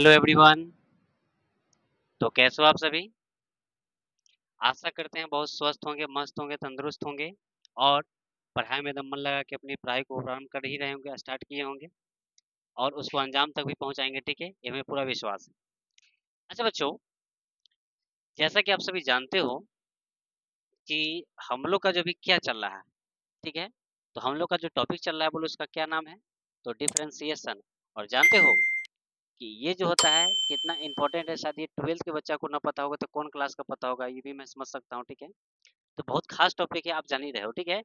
Hello everyone. तो कैसे हो आप सभी? आशा करते हैं बहुत स्वस्थ होंगे, मस्त होंगे, तंदुरुस्त होंगे और पढ़ाई में एकदम मन लगा के अपनी पढ़ाई को प्रारंभ कर ही रहे होंगे, स्टार्ट किए होंगे और उसको अंजाम तक भी पहुंचाएंगे। ठीक है, ये हमें पूरा विश्वास है। अच्छा बच्चों, जैसा कि आप सभी जानते हो कि हम लोग का जो भी क्या चल रहा है, ठीक है, तो हम लोग का जो टॉपिक चल रहा है बोलो उसका क्या नाम है? तो डिफरेंशिएशन। और जानते हो कि ये जो होता है कितना इंपॉर्टेंट है, शायद ये 12th के बच्चा को ना पता होगा तो कौन क्लास का पता होगा, ये भी मैं समझ सकता हूँ। ठीक है, तो बहुत खास टॉपिक है, आप जान ही रहे हो। ठीक है,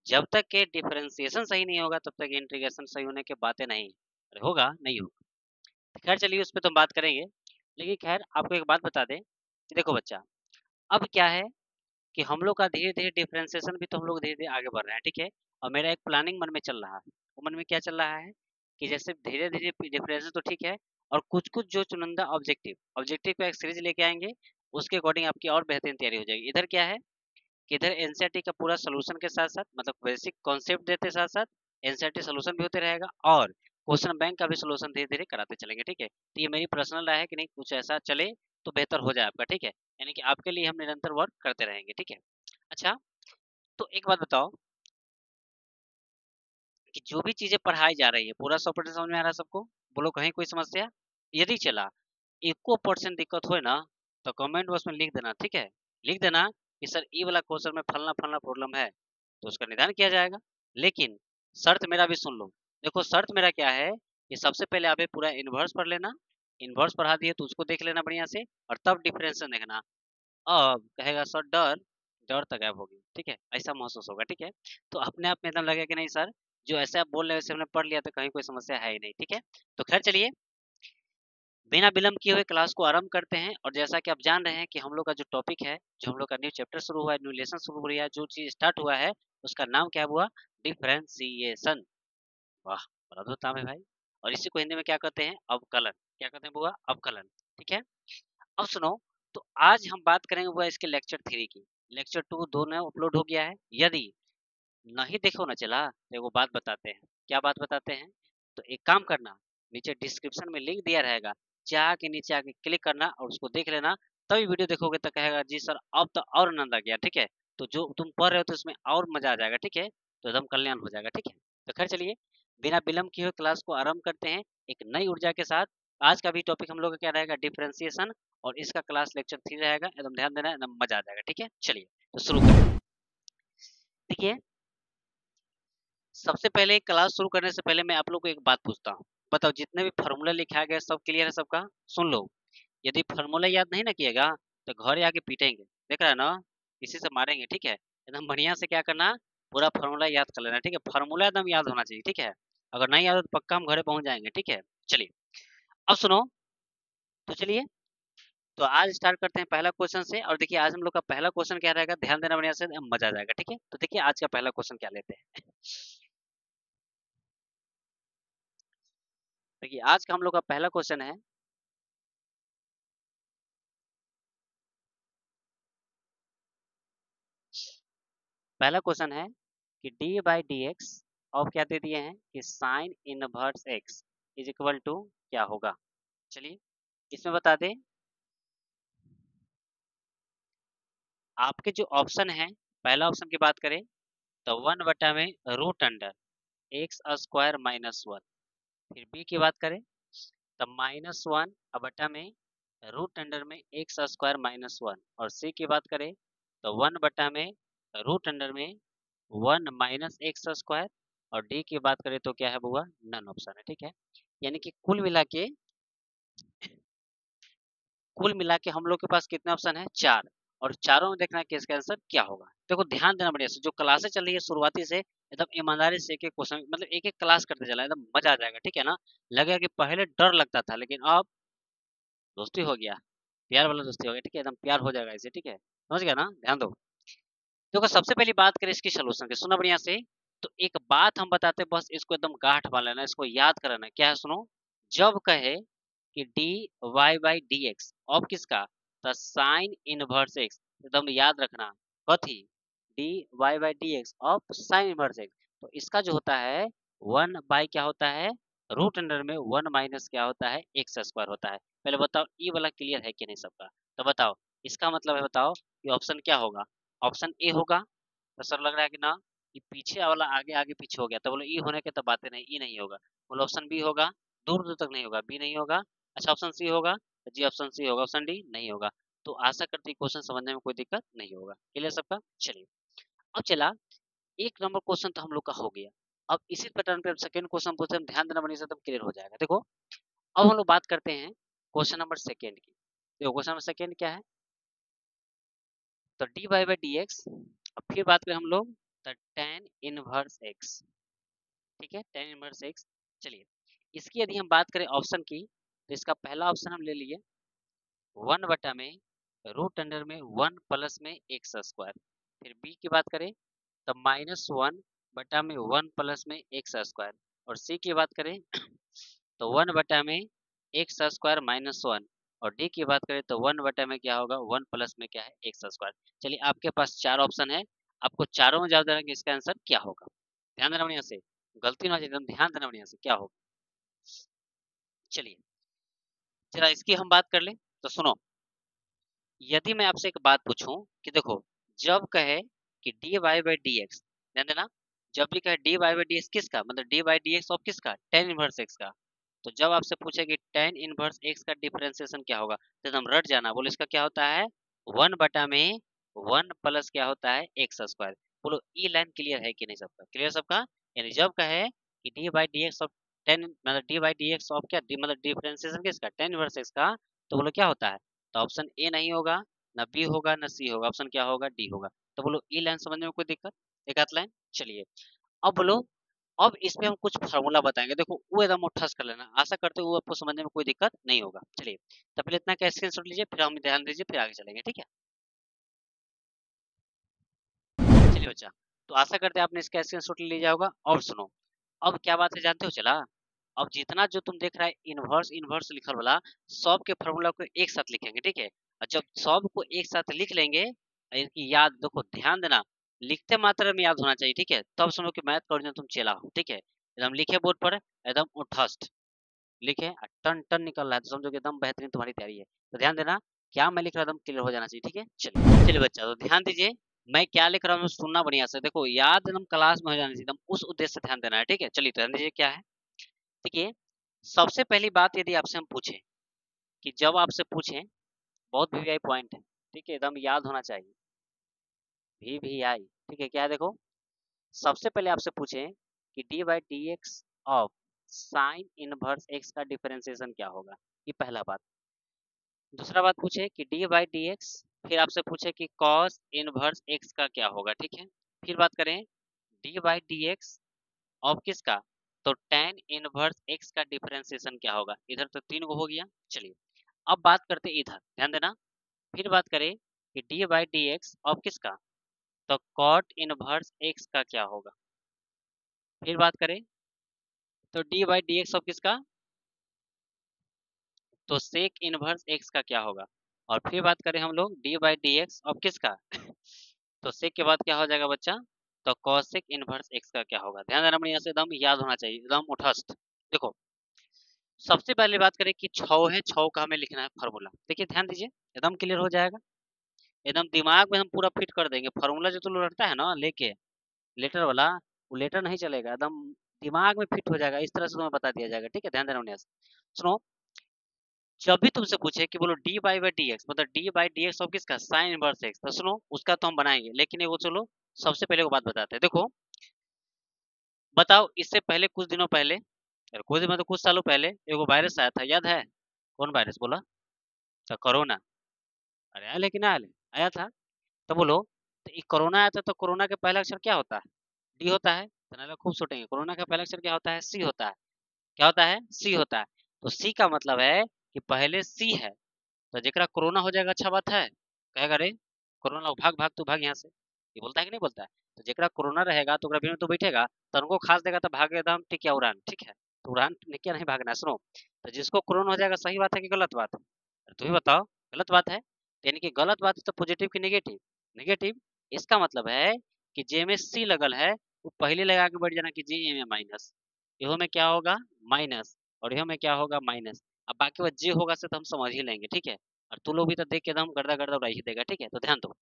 जब तक के डिफरेंशिएशन सही नहीं होगा तब तक इंटीग्रेशन सही होने की बातें नहीं। अरे होगा नहीं होगा, खैर चलिए उस पर तो हम बात करेंगे। लेकिन खैर आपको एक बात बता दें कि देखो बच्चा, अब क्या है कि हम लोग का धीरे धीरे डिफरेंशिएशन भी तो हम लोग धीरे धीरे आगे बढ़ रहे हैं। ठीक है, और मेरा एक प्लानिंग मन में चल रहा है। वो मन में क्या चल रहा है कि जैसे धीरे धीरे डिफरेंशिएशन तो ठीक है, और कुछ कुछ जो चुनिंदा ऑब्जेक्टिव ऑब्जेक्टिव का एक सीरीज लेके आएंगे, उसके अकॉर्डिंग आपकी और बेहतरीन तैयारी हो जाएगी। इधर क्या है कि इधर एनसीईआरटी का पूरा सॉल्यूशन के साथ साथ, मतलब बेसिक कॉन्सेप्ट देते साथ साथ एनसीईआरटी सॉल्यूशन भी होते रहेगा और क्वेश्चन बैंक का भी सॉल्यूशन धीरे धीरे कराते चलेंगे। ठीक है, तो ये मेरी पर्सनल राय है कि नहीं, कुछ ऐसा चले तो बेहतर हो जाए आपका। ठीक है, यानी कि आपके लिए हम निरंतर वर्क करते रहेंगे। ठीक है, अच्छा तो एक बात बताओ कि जो भी चीजें पढ़ाई जा रही है पूरा 100% समझ में आ रहा है सबको? बोलो कहीं कोई समस्या? यदि चला 1% दिक्कत हो ना तो कमेंट बॉक्स में लिख देना। ठीक है, लिख देना कि सर ई वाला क्वेश्चन में फलना फलना प्रॉब्लम है, तो उसका निदान किया जाएगा। लेकिन शर्त मेरा भी सुन लो। देखो शर्त मेरा क्या है कि सबसे पहले आप ये पूरा इन्वर्स पढ़ लेना। इन्वर्स पढ़ा दिए तो उसको देख लेना बढ़िया से, और तब डिफरेंशिएशन देखना। अब कहेगा सर डर, डर तो गायब होगी। ठीक है, ऐसा महसूस होगा। ठीक है, तो अपने आप में एकदम लगेगा कि नहीं सर, जो ऐसा आप बोल रहे हैं वैसे हमने पढ़ लिया तो कहीं कोई समस्या है ही नहीं। ठीक है, तो खैर चलिए बिना विलंब किए हुए क्लास को आरंभ करते हैं। और जैसा कि आप जान रहे हैं कि हम लोग का जो टॉपिक है, जो हम लोग का न्यू चैप्टर शुरू हुआ है, न्यू लेसन शुरू हुआ है, जो चीज स्टार्ट हुआ है उसका नाम क्या हुआ? डिफरेंशिएशन। वाह, बड़ा धूम है भाई। और इसी को हिंदी में क्या कहते हैं? अवकलन। क्या कहते हैं बुआ? अवकलन। ठीक है, अब सुनो, तो आज हम बात करेंगे बुआ इसके लेक्चर 3 की। लेक्चर 2 दोनों अपलोड हो गया है। यदि नहीं देखो ना चला तो एगो बात बताते हैं। क्या बात बताते हैं? तो एक काम करना, नीचे डिस्क्रिप्शन में लिंक दिया रहेगा, जाके नीचे आके क्लिक करना और उसको देख लेना। तभी वीडियो देखोगे तो कहेगा जी सर अब तो और आनंद आ गया। ठीक है, तो जो तुम पढ़ रहे हो तो इसमें और मजा आ जाएगा। ठीक है, तो एकदम कल्याण हो जाएगा। ठीक है, तो खैर चलिए बिना विलंब किए हुए क्लास को आरंभ करते हैं एक नई ऊर्जा के साथ। आज का भी टॉपिक हम लोग का क्या रहेगा? डिफरेंशिएशन। और इसका क्लास लेक्चर 3 रहेगा, एकदम ध्यान देना, एकदम मजा आ जाएगा। ठीक है, चलिए तो शुरू करते हैं। देखिए, सबसे पहले क्लास शुरू करने से पहले मैं आप लोग को एक बात पूछता हूँ। बताओ जितने भी फार्मूला लिखा गया सब क्लियर है सबका? सुन लो, यदि फार्मूला याद नहीं ना किएगा तो घर आके पीटेंगे, देख रहा है ना, इसी से मारेंगे। ठीक है, एकदम बढ़िया से क्या करना, पूरा फार्मूला याद कर लेना। ठीक है, फार्मूला एकदम याद होना चाहिए। ठीक है, अगर नहीं याद हो तो पक्का हम घरे पहुंच जाएंगे। ठीक है, चलिए अब सुनो, तो चलिए तो आज स्टार्ट करते हैं पहला क्वेश्चन से। और देखिए आज हम लोग का पहला क्वेश्चन क्या रहेगा, ध्यान देना बढ़िया से, मजा आ जाएगा। ठीक है, तो देखिए आज का पहला क्वेश्चन क्या लेते हैं। देखिए आज का हम लोग का पहला क्वेश्चन है, पहला क्वेश्चन है कि डी बाई डी एक्स और क्या दे दिए हैं कि sine inverse X is equal to क्या होगा? चलिए इसमें बता दें, आपके जो ऑप्शन है, पहला ऑप्शन की बात करें तो 1 बटा में root under X square minus 1। फिर बी की बात करें तो -1 बटा में रूट अंडर में एक्स स्क्वायर माइनस 1। और सी की बात करें तो 1 बटा में रूट अंडर में 1 माइनस एक्स स्क्वायर। और डी की बात करें तो क्या है बुआ? नन ऑप्शन है। ठीक है, यानी कि कुल मिला के हम लोग के पास कितने ऑप्शन है? 4। और चारों में देखना है कि इसका आंसर क्या होगा। देखो ध्यान देना बढ़िया से, जो क्लासेस चल रही है शुरुआती से एकदम ईमानदारी से एक एक क्वेश्चन, मतलब एक एक क्लास करते चला, एकदम मजा आ जाएगा। ठीक है ना, लगेगा कि पहले डर लगता था लेकिन अब दोस्ती हो गया, प्यार वाला दोस्ती हो गया। ठीक है, एकदम प्यार हो जाएगा इसे। ठीक है, समझ गया ना, ध्यान दो। देखो सबसे पहली बात करें इसकी सोल्यूशन की, सुना बढ़िया से। तो एक बात हम बताते हैं, बस इसको एकदम गांठ बांध लेना, इसको याद करना। क्या है सुनो, जब कहे कि D Y by D x of किसका? तो साइन इनवर्स एक्स, एकदम याद रखना। कथी? D Y by D x of sine inverse x. तो इसका जो होता है 1 बाई क्या होता है? रूट अंडर में 1 माइनस क्या होता है, एक्स स्क्वायर होता है। पहले बताओ ई वाला क्लियर है कि नहीं सबका? तो बताओ इसका मतलब है, बताओ कि ऑप्शन क्या होगा? ऑप्शन ए होगा। तो सब लग रहा है कि ना ये पीछे वाला आगे आगे पीछे हो गया, तो बोलो ई होने के तो बातें नहीं, ई नहीं होगा। बोलो ऑप्शन बी होगा, दूर दूर तक नहीं होगा, बी नहीं होगा। अच्छा ऑप्शन सी होगा, तो जी ऑप्शन सी होगा, ऑप्शन डी नहीं होगा। तो आशा करती क्वेश्चन समझने में कोई दिक्कत नहीं होगा। क्लियर सबका? चलिए अब चला, एक नंबर क्वेश्चन तो हम लोग का हो गया। अब इसी पैटर्न पे हम सेकंड क्वेश्चन पूछते हैं, ध्यान देना बढ़िया से, तब क्लियर हो जाएगा। देखो अब हम लोग बात करते हैं क्वेश्चन नंबर सेकंड की। देखो क्वेश्चन नंबर सेकंड क्या है, तो D Y by D X. अब फिर बात करें हम लोग तो टेन इनवर्स एक्स, ठीक है, टेन इनवर्स एक्स। चलिए इसकी यदि हम बात करें ऑप्शन की, तो इसका पहला ऑप्शन हम ले लिए 1 में रूट अंडर में 1 प्लस में एक्स स्क्वायर। फिर बी की बात करें तो -1 में 1 प्लस में एक्स स्क्वायर। और सी की बात करें तो 1 में एक्स स्क्वायर -1। और डी की बात करें तो 1 में क्या होगा, 1 प्लस में क्या है, एक्स स्क्वायर। चलिए आपके पास चार ऑप्शन है, आपको चारों में जवाब देना कि इसका आंसर क्या होगा। ध्यान देना बढ़िया से, गलती ना एकदम ध्यान देना बढ़िया से क्या होगा। चलिए जरा इसकी हम बात कर ले, तो सुनो, यदि मैं आपसे एक बात पूछूं कि देखो जब कहे कि D Y by D X, ध्यान देना, जब भी कहे D Y by D X किसका, मतलब D Y D x of किसका, टेन इनवर्स एक्स का। तो जब आपसे पूछे कि टेन इनवर्स एक्स का डिफरेंशिएशन क्या होगा, तो एकदम रट जाना, बोलो इसका क्या होता है, 1 में 1 प्लस क्या होता है, एक्स स्क्वायर। बोलो ई लाइन क्लियर है कि नहीं सबका? क्लियर सबका? यानी जब कहे कि D by D x of ten, मतलब d by D x of क्या, मतलब डिफरेंशिएशन किसका, टेन इनवर्स एक्स का, तो बोलो क्या होता है? तो ऑप्शन ए नहीं होगा, ना बी होगा, ना सी होगा, ऑप्शन क्या होगा, डी होगा। तो बोलो ई लाइन समझने में कोई दिक्कत? एक आध लाइन। चलिए अब बोलो, अब इसमें हम कुछ फार्मूला बताएंगे, देखो वो एकदम मुठ्ठस कर लेना, आशा करते हो वो आपको समझने में कोई दिक्कत नहीं होगा। चलिए तो पहले इतना का स्क्रीनशॉट लीजिए, फिर हम ध्यान दीजिए, फिर आगे चलेंगे, ठीक है? चलिए बच्चा, तो आशा करते हैं आपने इसका स्क्रीनशॉट ले लिया होगा। और सुनो, अब क्या बात है जानते हो चला, अब जितना जो तुम देख रहा है इनवर्स इनवर्स लिखल वाला, सब के फार्मूला को एक साथ लिखेंगे, ठीक है? और जब सब को एक साथ लिख लेंगे, इनकी याद देखो, ध्यान देना, लिखते मात्रा में याद होना चाहिए, ठीक है? तब समझो कि मैथ का तुम चला हो, ठीक है? एकदम लिखे बोर्ड पर, एकदम उठस्ट लिखे, टन टन निकल रहा है, तो समझो कि एकदम बेहतरीन तुम्हारी तैयारी है। तो ध्यान देना, क्या मैं लिख रहा हूँ एकदम क्लियर हो जाना चाहिए, ठीक है? चलिए चलिए बच्चा, तो ध्यान दीजिए, मैं क्या लिख रहा हूँ सुनना बढ़िया से, देखो याद एकदम क्लास में हो जाना चाहिए, एकदम उस उद्देश्य से ध्यान देना है, ठीक है? चलिए तो ध्यान दीजिए क्या है। देखिए सबसे पहली बात यदि आपसे हम पूछें, कि जब आपसे पूछें, बहुत वीवीआई पॉइंट है, ठीक है, एकदम याद होना चाहिए, वीवीआई, ठीक है? क्या है देखो, सबसे पहले आपसे पूछें कि D by D x of sine inverse X का डिफरेंशिएशन क्या होगा, ये पहला बात। दूसरा बात पूछे कि डी बाई डी एक्स, फिर आपसे पूछे कि कॉस इनवर्स एक्स का क्या होगा, ठीक है? फिर बात करें D by D x of किसका, तो टेन इनवर्स एक्स का डिफरेंशिएशन क्या होगा। इधर तो तीन को हो गया। चलिए अब बात करते इधर, ध्यान देना, फिर बात करें कि D by D x of किसका, तो कॉट इनवर्स एक्स का क्या होगा। फिर बात करें तो D by D x of किसका, तो सेक इनवर्स एक्स का क्या होगा। और फिर बात करें हम लोग D by D x of किसका तो सेक के बाद क्या हो जाएगा बच्चा, तो कॉसेक इनवर्स एक्स का क्या होगा। ध्यान देना बढ़िया से, एकदम याद होना चाहिए, एकदम उठस्ट। देखो सबसे पहले बात करें कि छौ है, छौ का हमें लिखना है फार्मूला, देखिए ध्यान दीजिए, एकदम क्लियर हो जाएगा, एकदम दिमाग में हम पूरा फिट कर देंगे फार्मूला। जो तुम लोग रखता है ना लेके लेटर वाला, वो लेटर नहीं चलेगा, एकदम दिमाग में फिट हो जाएगा, इस तरह से तुम्हें बता दिया जाएगा, ठीक है? ध्यान देना बढ़िया से। सुनो, जब भी तुमसे पूछे कि बोलो d by by D x, मतलब d by D x of किसका, साइन इनवर्स एक्स, तो सुनो उसका तो हम बनाएंगे, लेकिन ये वो चलो सबसे पहले वो बात बताते हैं। देखो बताओ, इससे पहले कुछ दिनों पहले, अरे कुछ दिन मतलब कुछ सालों पहले एगो वायरस आया था, याद है? कौन वायरस बोला? तो कोरोना। अरे आया, लेकिन आया आया था। तो बोलो, तो ये कोरोना आया था, तो कोरोना के पहला अक्षर क्या होता है, डी होता है। तो ना लोग खूब सुटेंगे, कोरोना का पहला अक्षर क्या होता है, सी होता है। क्या होता है, सी होता है। तो सी का मतलब है कि पहले सी है, तो जेकरा कोरोना हो जाएगा अच्छा बात है, कहेगा रे कोरोना भाग भाग तू भाग यहाँ से, ये बोलता है कि नहीं बोलता है? तो जेकरा कोरोना रहेगा तो ओकरा भीड़ में तो बैठेगा, तो उनको खास देगा तो भागे एकदम टिकिया उड़ान, ठीक है? तो उड़ान निकिया नहीं भागना है। सुनो, तो जिसको कोरोना हो जाएगा, सही बात है कि गलत बात है? अरे तुम ही बताओ, गलत बात है? यानी कि गलत बात है तो पॉजिटिव की नेगेटिव, नेगेटिव। इसका मतलब है कि जे में सी लगल है, वो पहले लगा के बैठ जाना कि जे में माइनस, इहो में क्या होगा माइनस, और इहो में क्या होगा माइनस। अब बाकी वो जे होगा से तो हम समझ ही लेंगे, ठीक है। और तू लोग भी तो देख के एकदम गर्दा गर्दा उड़ा ही देगा, ठीक है। तो ध्यान दो,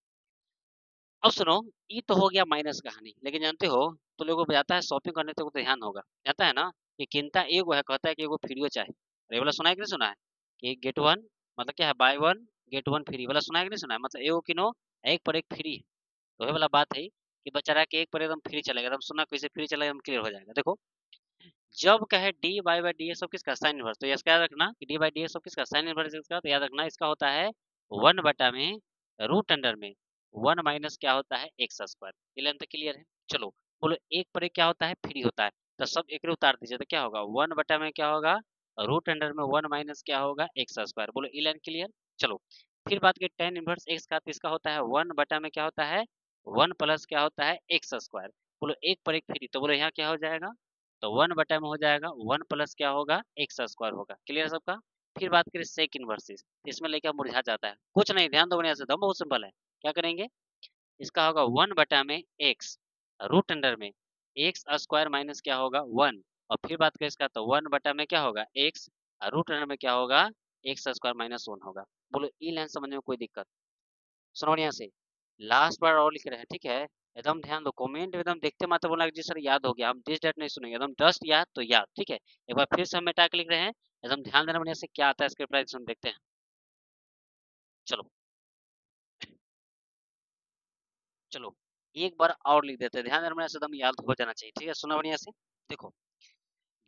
अब सुनो, ये तो हो गया माइनस कहानी, लेकिन जानते हो तो लोगों को जाता है शॉपिंग करने तो ध्यान होगा, जाता है ना कि किनता एगो है, कहता है कि एगो फ्री चाहे। अरे वाला सुना है कि नहीं सुना है कि गेट वन मतलब क्या है, by one get one free वाला सुना है कि नहीं सुना है, मतलब एगो किनो एक पर एक फ्री है। तो ये वाला बात है कि बेचारा के एक पर एकदम फ्री चलेगा, एकदम सुना कैसे फ्री चलेगा, एकदम क्लियर हो जाएगा। देखो, जब कहे D Y by D x of किसका साइन इनवर्स, तो इसका याद रखना कि D by D x of किसका साइन इनवर्स इसका, तो याद रखना इसका होता है वन बटा में रूट अंडर में वन माइनस क्या होता है एक्स स्क्वायर। ये लेंथ क्लियर है। चलो बोलो, एक पर एक क्या होता है फ्री होता है, तो सब एक उतार दीजिए, तो क्या होगा वन बटा में क्या होगा रूट अंडर में वन माइनस क्या होगा एक्स स्क्वायर। बोलो ये लाइन क्लियर। चलो फिर बात की टेन इनवर्स एक्स का, तो इसका होता है वन बटा में क्या होता है वन प्लस क्या होता है एक्स स्क्वायर। बोलो एक पर एक फ्री, तो बोलो यहाँ क्या हो जाएगा, तो वन बटा में हो जाएगा वन प्लस क्या होगा एक्स स्क्वायर होगा। क्लियर सबका। फिर बात करें सेक इनवर्सिस, इसमें लेकर मुरझा जाता है, कुछ नहीं, ध्यान दो बढ़िया से, दम बहुत सिंपल है। क्या करेंगे, इसका होगा वन बटा में एक्स रूट अंडर में एक्स स्क्वायर माइनस क्या होगा वन, और फिर बात करें इसका तो वन बटा में क्या होगा एक्स रूट अंडर में क्या होगा एक्स स्क्वायर माइनस वन होगा। बोलो ई लाइन समझने में कोई दिक्कत, सुनो बढ़िया से, लास्ट बार और लिख रहे हैं, ठीक है। एकदम ध्यान दो, कमेंट एकदम देखते मात्र बोलना जी सर याद हो गया, हम दिस डेट नहीं सुनेंगे, एकदम जस्ट याद तो याद, ठीक है। एक बार फिर से हम मिटा के लिख रहे हैं, एकदम ध्यान देना बढ़िया से, क्या आता है इसके प्राइस हम देखते हैं। चलो चलो एक बार और लिख देते हैं, ध्यान देना बढ़िया से, एकदम याद हो जाना चाहिए, ठीक है। सुनो बढ़िया से, देखो,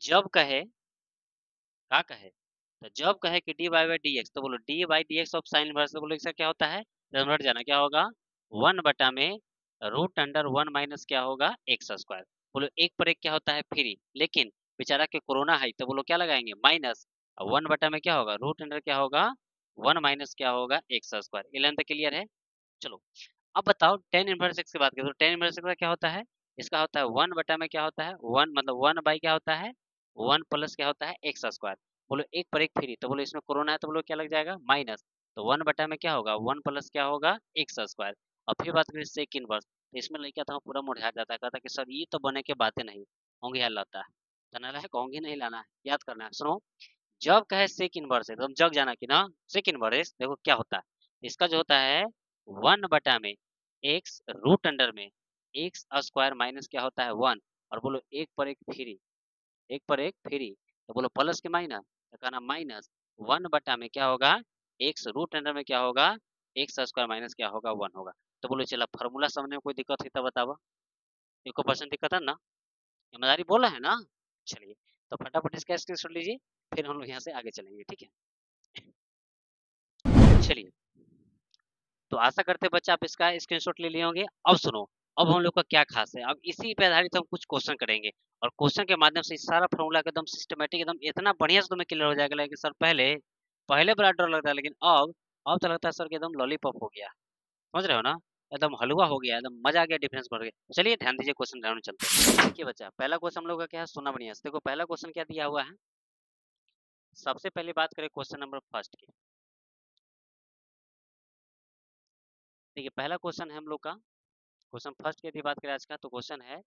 जब कहे क्या कहे, तो जब कहे कि D by by D x, तो बोलो d by D x of sine inverse, तो बोलो इसका क्या होता है, हट जाना, क्या होगा वन बटा में रूट अंडर वन माइनस क्या होगा एक्स स्क्वायर। बोलो एक पर एक क्या होता है फ्री, लेकिन बेचारा के कोरोना है, तो बोलो क्या लगाएंगे माइनस, वन बटा में क्या होगा रूट अंडर क्या होगा वन माइनस क्या होगा एक्स स्क्वायर। ये लेंथ क्लियर है। चलो अब बताओ टेन इनवर्स एक्स की बात करें, तो टेन इनवर्स एक्स का क्या होता है, इसका होता है वन बटा में क्या होता है वन, मतलब वन बाई क्या होता है वन प्लस क्या होता है एक्स स्क्वायर। बोलो एक पर एक फ्री, तो बोलो इसमें कोरोना है, तो बोलो क्या लग जाएगा माइनस, तो वन बटा में क्या होगा वन प्लस क्या होगा एक्स स्क्वायर। और फिर बात करें सेक इनवर्स, तो इसमें लड़का था पूरा मुरझा जाता है, कहता कि सर ये तो बने के बातें नहीं होंगे, याद लाता है तो ना है, होंगे नहीं लाना है, याद करना है। सुनो, जब कहे सेक इनवर्स है, तो हम जग जाना कि ना सेक इनवर्स देखो क्या होता है, इसका जो होता है वन बटा में एक्स रूट अंडर में एक्स स्क्वायर माइनस क्या होता है वन, और बोलो एक पर एक फ्री, एक पर एक फ्री, तो बोलो प्लस के माइनस, तो कहना माइनस वन बटा में क्या होगा एक्स रूट अंडर में क्या होगा एक्स स्क्वायर माइनस क्या होगा वन होगा। तो बोलो चला फॉर्मूला समझने में कोई दिक्कत है तो बतावा, एको परसेंट दिक्कत है ना, ईमानदारी बोला है ना। चलिए, तो फटाफट इसका स्क्रीनशॉट लीजिए, फिर हम लोग यहाँ से आगे चलेंगे, ठीक है। चलिए, तो आशा करते हैं बच्चा आप इसका स्क्रीनशॉट ले लिए होंगे। अब सुनो, अब हम लोग का क्या खास है, अब इसी पे आधारित हम कुछ क्वेश्चन करेंगे, और क्वेश्चन के माध्यम से इस सारा फॉर्मूला का एकदम सिस्टमेटिक एकदम इतना बढ़िया से तुम्हें क्लियर हो जाएगा, लेकिन सर पहले पहले बड़ा डर लगता है, लेकिन अब तो लगता है सर कि एकदम लॉलीपॉप हो गया, समझ रहे हो ना, एकदम हलवा हो गया, एकदम मजा आ गया, डिफरेंस बढ़ गया। चलिए ध्यान दीजिए, क्वेश्चन राउंड चलते हैं। देखिए बच्चा, पहला क्वेश्चन हम लोग का क्या है, सुना बढ़िया से, देखो पहला क्वेश्चन क्या दिया हुआ है। सबसे पहले बात करें क्वेश्चन नंबर फर्स्ट की। देखिए पहला क्वेश्चन है हम लोग का, क्वेश्चन फर्स्ट की यदि बात करें आज का, तो क्वेश्चन है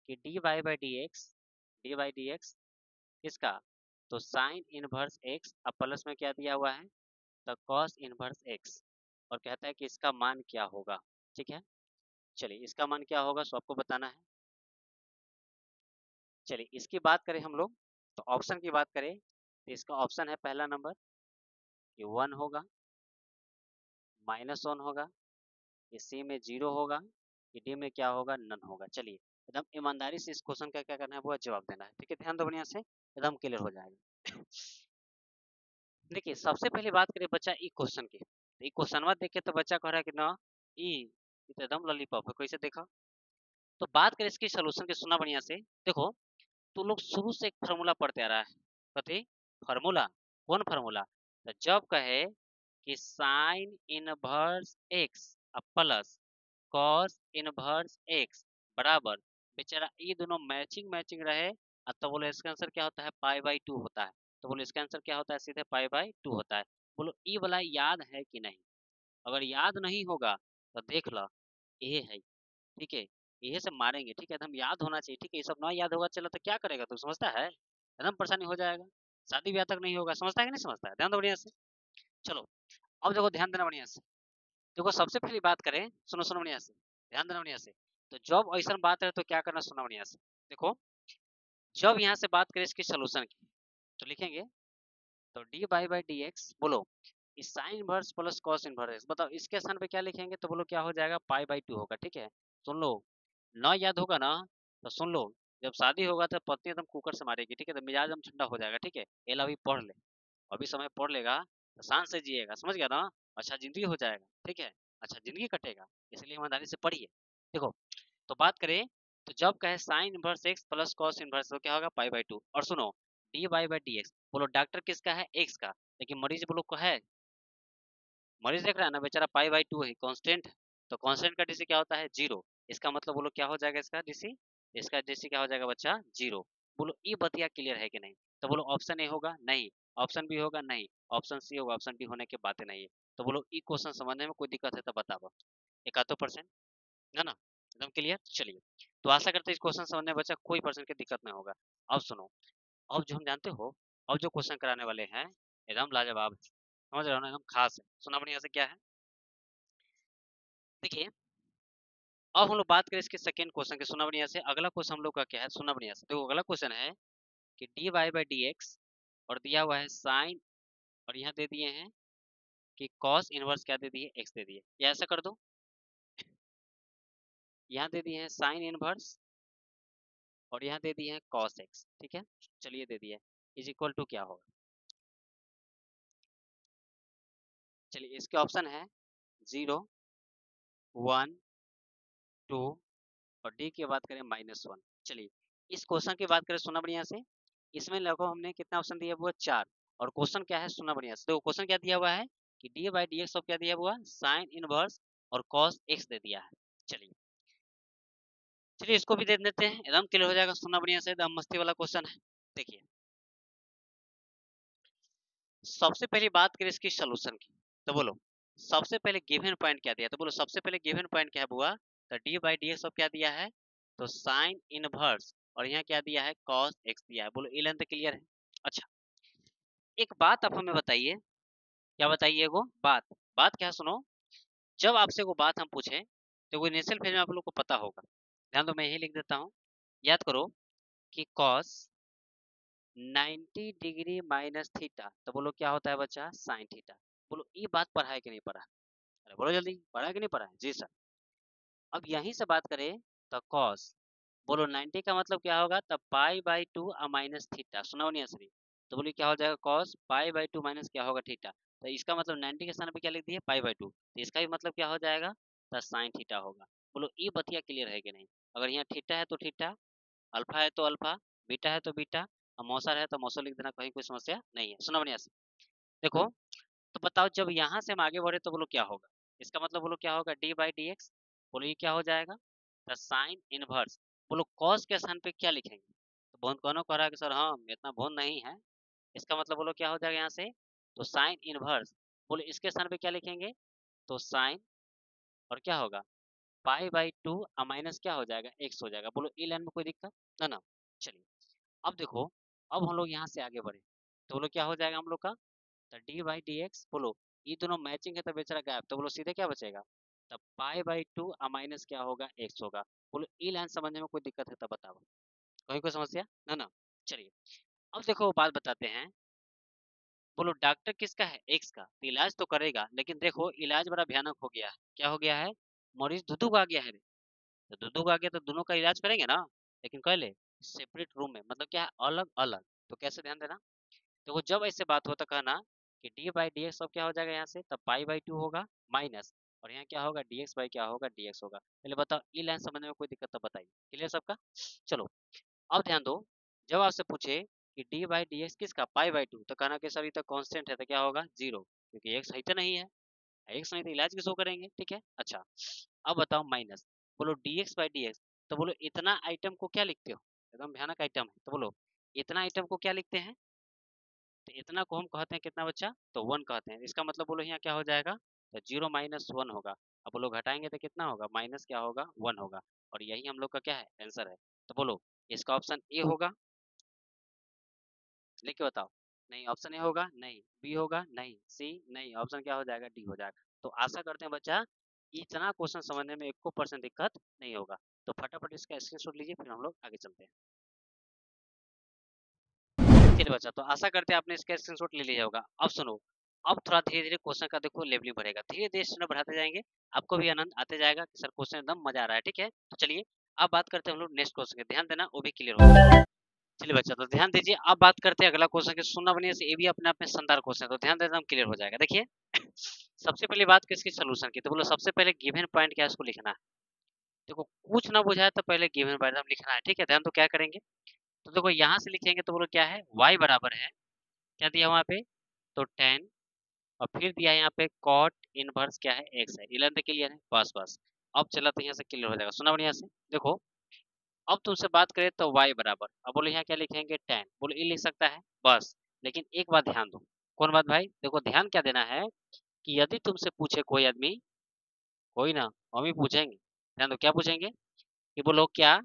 कि D Y by D X किसका, तो साइन इनवर्स एक्स, अब प्लस में क्या दिया हुआ है, तो कॉस इनवर्स एक्स, और कहता है कि इसका मान क्या होगा, ठीक है। चलिए इसका मान क्या होगा सो आपको बताना है। चलिए इसकी बात करें हम लोग, तो ऑप्शन की बात करें, तो इसका ऑप्शन है पहला नंबर कि वन होगा, माइनस वन होगा, कि सी में जीरो होगा, कि डी में क्या होगा नन होगा। चलिए एकदम ईमानदारी से इस क्वेश्चन का क्या करना है वो जवाब देना है, ठीक है। ध्यान दो बढ़िया से, एकदम क्लियर हो जाएगा। देखिए सबसे पहले बात करें बच्चा ई क्वेश्चन की, ई क्वेश्चन देख के तो बच्चा कह रहा है कि ना ई तो एकदम लॉलीपॉप है, कैसे देखा। तो बात करें इसकी सोल्यूशन की, सुना बढ़िया से, देखो तो लोग शुरू से एक फार्मूला पढ़ते आ रहा है, कथी फार्मूला, कौन फार्मूला, तो जब कहे कि sine inverse X plus cos inverse x बराबर, बेचारा ये दोनों मैचिंग मैचिंग रहे, तो बोलो इसका आंसर क्या होता है पाई बाई टू होता है। तो बोलो इसका आंसर क्या होता है, सीधे पाई बाई टू होता है। बोलो ये वाला याद है कि नहीं, अगर याद नहीं होगा तो देख लो, ये है, ठीक है। यही से मारेंगे, ठीक है, एकदम याद होना चाहिए, ठीक है, ये सब ना याद होगा चलो तो क्या करेगा तू, समझता है, एकदम परेशानी हो जाएगा, शादी ब्याह तक नहीं होगा, समझता है कि नहीं समझता है, ध्यान दो बढ़िया से। चलो अब देखो, ध्यान देना बढ़िया से। देखो सबसे पहली बात करें, सुनो सुनो बढ़िया से, ध्यान देना बढ़िया से। तो जब ऐसा बात है तो क्या करना, सुनो बढ़िया से। देखो जब यहाँ से बात करें इसके सोल्यूशन की, तो लिखेंगे, तो डी बाई डी एक्स, बोलो इस sine inverse plus cos inverse, बताओ इसके स्थान पे क्या लिखेंगे, तो बोलो क्या हो जाएगा, पाई/2 होगा, ठीक है। सुन लो, ना याद होगा ना, तो सुन लो, जब शादी होगा तो पत्नी एकदम कुकर से मारेगी, ठीक है, तो मिजाज एकदम ठंडा हो जाएगा, ठीक है, ये अभी पढ़ ले, अभी समय पढ़ लेगा तो शान से जिएगा, समझ गया ना, अच्छा जिंदगी हो जाएगा, ठीक है, अच्छा जिंदगी कटेगा, इसलिए ईमानदारी से पढ़िए। देखो तो बात करें, तो जब कहे sine inverse X plus cos inverse, तो क्या होगा, पाई/2। और सुनो, D Y by D X, बोलो डॉक्टर किसका है, एक्स का, लेकिन मरीज बोलो को है, मरीज देख रहा है ना बेचारा, पाई/2 है कांस्टेंट, तो कांस्टेंट का डीसी क्या होता है, 0, इसका मतलब बोलो क्या हो जाएगा इसका डीसी, इसका डीसी क्या हो जाएगा बच्चा, 0। बोलो ये बतिया क्लियर है कि नहीं, तो बोलो ऑप्शन ए होगा, नहीं, ऑप्शन बी होगा, नहीं, ऑप्शन सी होगा, ऑप्शन डी होने के बातें नहीं है। तो बोलो ये क्वेश्चन समझने में कोई दिक्कत है तो बताओ, 71% है ना, एकदम क्लियर। चलिए, तो आशा करते हैं इस क्वेश्चन समझने में बच्चा कोई परसेंट की दिक्कत नहीं होगा। अब सुनो, अब जो हम जानते हो, अब जो क्वेश्चन कराने वाले हैं एकदम लाजवाब है, समझ रहे हो ना, एकदम खास है, सुना बढ़िया से क्या है। देखिए अब हम लोग बात करें इसके सेकंड क्वेश्चन के, सुना बढ़िया से, अगला क्वेश्चन हम लोग का क्या है, सुना बढ़िया से। देखो अगला क्वेश्चन है कि D Y by D X, और दिया हुआ है साइन, और यहाँ दे दिए हैं कि कॉस इनवर्स क्या दे दिए, एक्स दे दिए, या ऐसा कर दो, यहाँ दे दिए हैं साइन इनवर्स, और यहाँ दे दिए हैं कॉस एक्स, ठीक है, चलिए दे दिए, इज इक्वल टू क्या होगा, चलिए इसके ऑप्शन है 0, 1, 2, और डी की बात करें -1। चलिए इस क्वेश्चन की बात करें, सुना बढ़िया से, इसमें लगभग हमने कितना ऑप्शन दिया हुआ, 4, और क्वेश्चन क्या है, सुना बढ़िया से। देखो क्वेश्चन क्या दिया हुआ है कि डी बाई डी एक्स, क्या दिया हुआ, साइन इनवर्स और कॉस एक्स दे दिया है। चलिए चलिए इसको भी दे देते हैं, एकदम क्लियर हो जाएगा, सुना बढ़िया से, एकदम मस्ती वाला क्वेश्चन है। देखिए सबसे पहली बात करें इसकी सोल्यूशन की, तो बोलो सबसे पहले गिवन पॉइंट क्या दिया, तो बोलो सबसे पहले गिवन पॉइंट क्या है बुआ, तो डी बाई डी एक्स क्या दिया है, तो साइन इनवर्स, और यहाँ क्या दिया है, कॉस एक्स दिया है, बोलो इलेवन तो क्लियर है। अच्छा एक बात आप हमें बताइए, क्या बताइए, वो बात, बात क्या है, सुनो, जब आपसे वो बात हम पूछें तो वो इनिशियल फेज में आप लोग को पता होगा, ध्यान दो मैं यही लिख देता हूँ, याद करो कि कॉस 90 डिग्री माइनस थीटा, तो बोलो क्या होता है बच्चा, साइन थीटा। बोलो ये बात पढ़ा है कि नहीं पढ़ा, अरे बोलो जल्दी, पढ़ा है कि नहीं पढ़ा है, जी सर। अब यहीं से बात करें तो कॉस, बोलो 90 का मतलब क्या होगा, तब पाई/2 माइनस थीटा, सुना नहीं असली, तो बोलिए क्या हो जाएगा, कॉस पाई/2 माइनस क्या होगा, थीटा, तो इसका मतलब 90 के स्थान पे क्या लिख दिए, पाई/2, तो इसका भी मतलब क्या हो जाएगा, तो साइन थीटा होगा। बोलो ये बतिया क्लियर है कि नहीं, अगर यहाँ थीटा है तो थीटा, अल्फा है तो अल्फा, बीटा है तो बीटा, और मौसर है तो मौसर लिख देना, कहीं कोई समस्या नहीं है, सुना बढ़िया से। देखो तो बताओ जब यहाँ से हम आगे बढ़े तो बोलो क्या होगा, इसका मतलब बोलो क्या होगा, डी बाई डी एक्स, बोलो ये क्या हो जाएगा, द साइन इनवर्स, बोलो कॉस के स्थान पे क्या लिखेंगे, तो बहुत कौन कह रहा है कि सर हाँ इतना भून नहीं है, इसका मतलब बोलो क्या हो जाएगा यहाँ से, तो साइन इनवर्स, बोलो इसके स्थान पे क्या लिखेंगे, तो साइन, और क्या होगा, पाई/2 माइनस क्या हो जाएगा, एक्स हो जाएगा, बोलो ई लाइन में कोई दिक्कत है ना। चलिए अब देखो, अब हम लोग यहाँ से आगे बढ़े तो बोलो क्या हो जाएगा हम लोग का, तो डी बाई डी एक्स, बोलो ये दोनों मैचिंग है तो बेचारा गैप, तो बोलो सीधे क्या बचेगा, तब पाई/2 माइनस क्या होगा, एक्स होगा। बोलो ई लाइन समझने में कोई दिक्कत है तो बताओ, कोई कोई समस्या ना ना। चलिए अब देखो बात बताते हैं, बोलो डॉक्टर किसका है, एक्स का, तो इलाज तो करेगा, लेकिन देखो इलाज बड़ा भयानक हो गया है, क्या हो गया है, मरीज धुधु का आ गया है, तो धुधु का आ गया तो दोनों का इलाज करेंगे ना, लेकिन पहले सेपरेट रूम में, मतलब क्या है, अलग अलग, तो कैसे, ध्यान देना। तो वो जब ऐसे बात हो तो कहना कि डी बाई डी एक्स, अब क्या हो जाएगा यहाँ से, तब पाई/2 होगा माइनस, और यहाँ क्या होगा, डी एक्स बाई क्या होगा, डी एक्स होगा। पहले बताओ ई लाइन समझने में कोई दिक्कत तो बताइए, क्लियर सबका। चलो अब ध्यान दो, जब आपसे पूछे कि डी बाई डी एक्स किसका, पाई/2, तो कहना कि सर ये तो कांस्टेंट है, तो क्या होगा, 0, क्योंकि एक्स है तो नहीं है, एक्स नहीं तो इलाज किसको करेंगे, ठीक है। अच्छा अब बताओ माइनस, बोलो D x by D x, तो बोलो इतना आइटम को क्या लिखते हो, एकदम भयानक आइटम है, तो बोलो इतना आइटम को क्या लिखते हैं, तो इतना को हम कहते हैं कितना बच्चा, तो 1 कहते हैं, इसका मतलब बोलो यहाँ क्या हो जाएगा, तो 0 - 1 होगा। अब बोलो घटाएंगे तो कितना होगा, माइनस क्या होगा, 1 होगा, और यही हम लोग का क्या है आंसर है। तो बोलो इसका ऑप्शन ए होगा, लिख के बताओ। नहीं, ऑप्शन ए होगा नहीं, बी होगा नहीं, सी नहीं, ऑप्शन क्या हो जाएगा, डी हो जाएगा। तो आशा करते हैं बच्चा इतना क्वेश्चन समझने में 1% दिक्कत नहीं होगा। तो फटाफट इसका स्क्रीनशॉट लीजिए, फिर हम लोग आगे चलते हैं। चलिए बच्चा, तो आशा करते हैं आपने इसका स्क्रीनशॉट ले लिया होगा। अब सुनो, अब थोड़ा धीरे धीरे क्वेश्चन का देखो लेवलिंग बढ़ेगा, धीरे धीरे स्टैंडर्ड बढ़ाते जाएंगे, आपको भी आनंद आते जाएगा कि सर क्वेश्चन एकदम मजा आ रहा है। ठीक है, तो चलिए अब बात करते हैं हम लोग नेक्स्ट क्वेश्चन के, ध्यान देना वो भी क्लियर हो जाएगा। चलिए बच्चा, तो ध्यान दीजिए, अब बात करते हैं अगला क्वेश्चन की, सुनना बनिए से, ये भी अपने आप में शानदार क्वेश्चन है, तो ध्यान देना हम क्लियर हो जाएगा। देखिए सबसे पहले बात किसकी सोल्यूशन की, तो बोलो सबसे पहले गिवन पॉइंट क्या है उसको लिखना है। देखो कुछ ना बुझाए तो पहले गिवन पॉइंट हम लिखना है, ठीक है। ध्यान, तो क्या करेंगे, तो देखो यहाँ से लिखेंगे, तो बोलो क्या है, y बराबर है, क्या दिया वहाँ पे, तो 10, और फिर दिया है यहाँ पे कॉट इनवर्स क्या है x है। इलेवन तक क्लियर है, बस बस। अब चला तो यहाँ से क्लियर हो जाएगा, सुना बढ़िया से। देखो अब तुमसे बात करें तो y बराबर, अब बोलो यहाँ क्या लिखेंगे 10, बोलो ये लिख सकता है बस। लेकिन एक बात ध्यान दो, कौन बात भाई, देखो ध्यान क्या देना है कि यदि तुमसे पूछे कोई आदमी, कोई ना, हम ही पूछेंगे, ध्यान दो क्या पूछेंगे, कि बोलो क्या,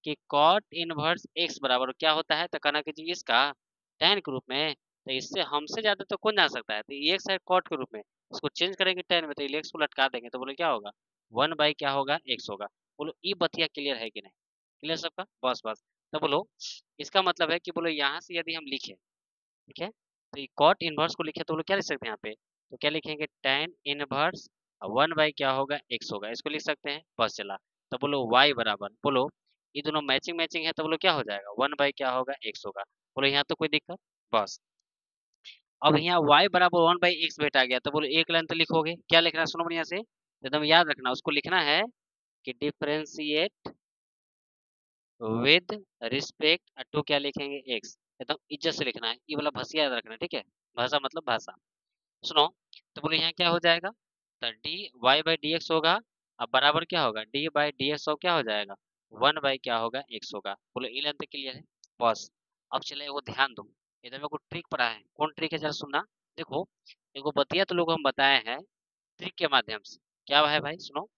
कि कॉट इनवर्स x बराबर क्या होता है, तो कहना कि जी इसका tan के रूप में, तो इससे हमसे ज्यादा तो कौन जान सकता है, तो ये x है कॉट के रूप में, इसको चेंज करेंगे tan में, तो ये x को लटका देंगे, तो बोलो क्या होगा, 1 बाई क्या होगा x होगा। बोलो ये बतिया क्लियर है कि नहीं, क्लियर सबका, बस बस। तो बोलो इसका मतलब है कि बोलो यहाँ से यदि हम लिखे, ठीक है, तो ये कॉट इनवर्स को लिखे तो बोलो क्या लिख सकते हैं यहाँ पे, तो क्या लिखेंगे tan इनवर्स 1 बाई क्या होगा x होगा, इसको लिख सकते हैं, बस चला। तो बोलो y बराबर, बोलो ये दोनों मैचिंग मैचिंग है, तो बोलो क्या हो जाएगा 1 बाई क्या होगा x होगा। बोलो यहाँ तो कोई दिक्कत, बस। अब यहाँ y बराबर 1 बाई x बेटा गया, तो बोलो एक लाइन तो लिखोगे, क्या लिखना है, सुनो बढ़िया से, एकदम याद रखना, उसको लिखना है कि डिफरेंशिएट विद रिस्पेक्ट टू क्या लिखेंगे x, एकदम इज्जत से लिखना है, ये वाला भाषा याद रखना, ठीक है, भाषा मतलब भाषा। सुनो, तो बोले यहाँ क्या हो जाएगा, तो D Y by D X होगा, अब बराबर क्या होगा डी बाई डी एक्स, क्या हो जाएगा 1 बाई क्या होगा x होगा। बोलो ये लाइन तक क्लियर है, बस। अब चले वो ध्यान दो, इधर में कोई ट्रिक पढ़ा है, कौन ट्रिक है जरा सुनना। देखो एगो बतिया तो लोग हम बताए हैं ट्रिक के माध्यम से, क्या है भाई सुनो,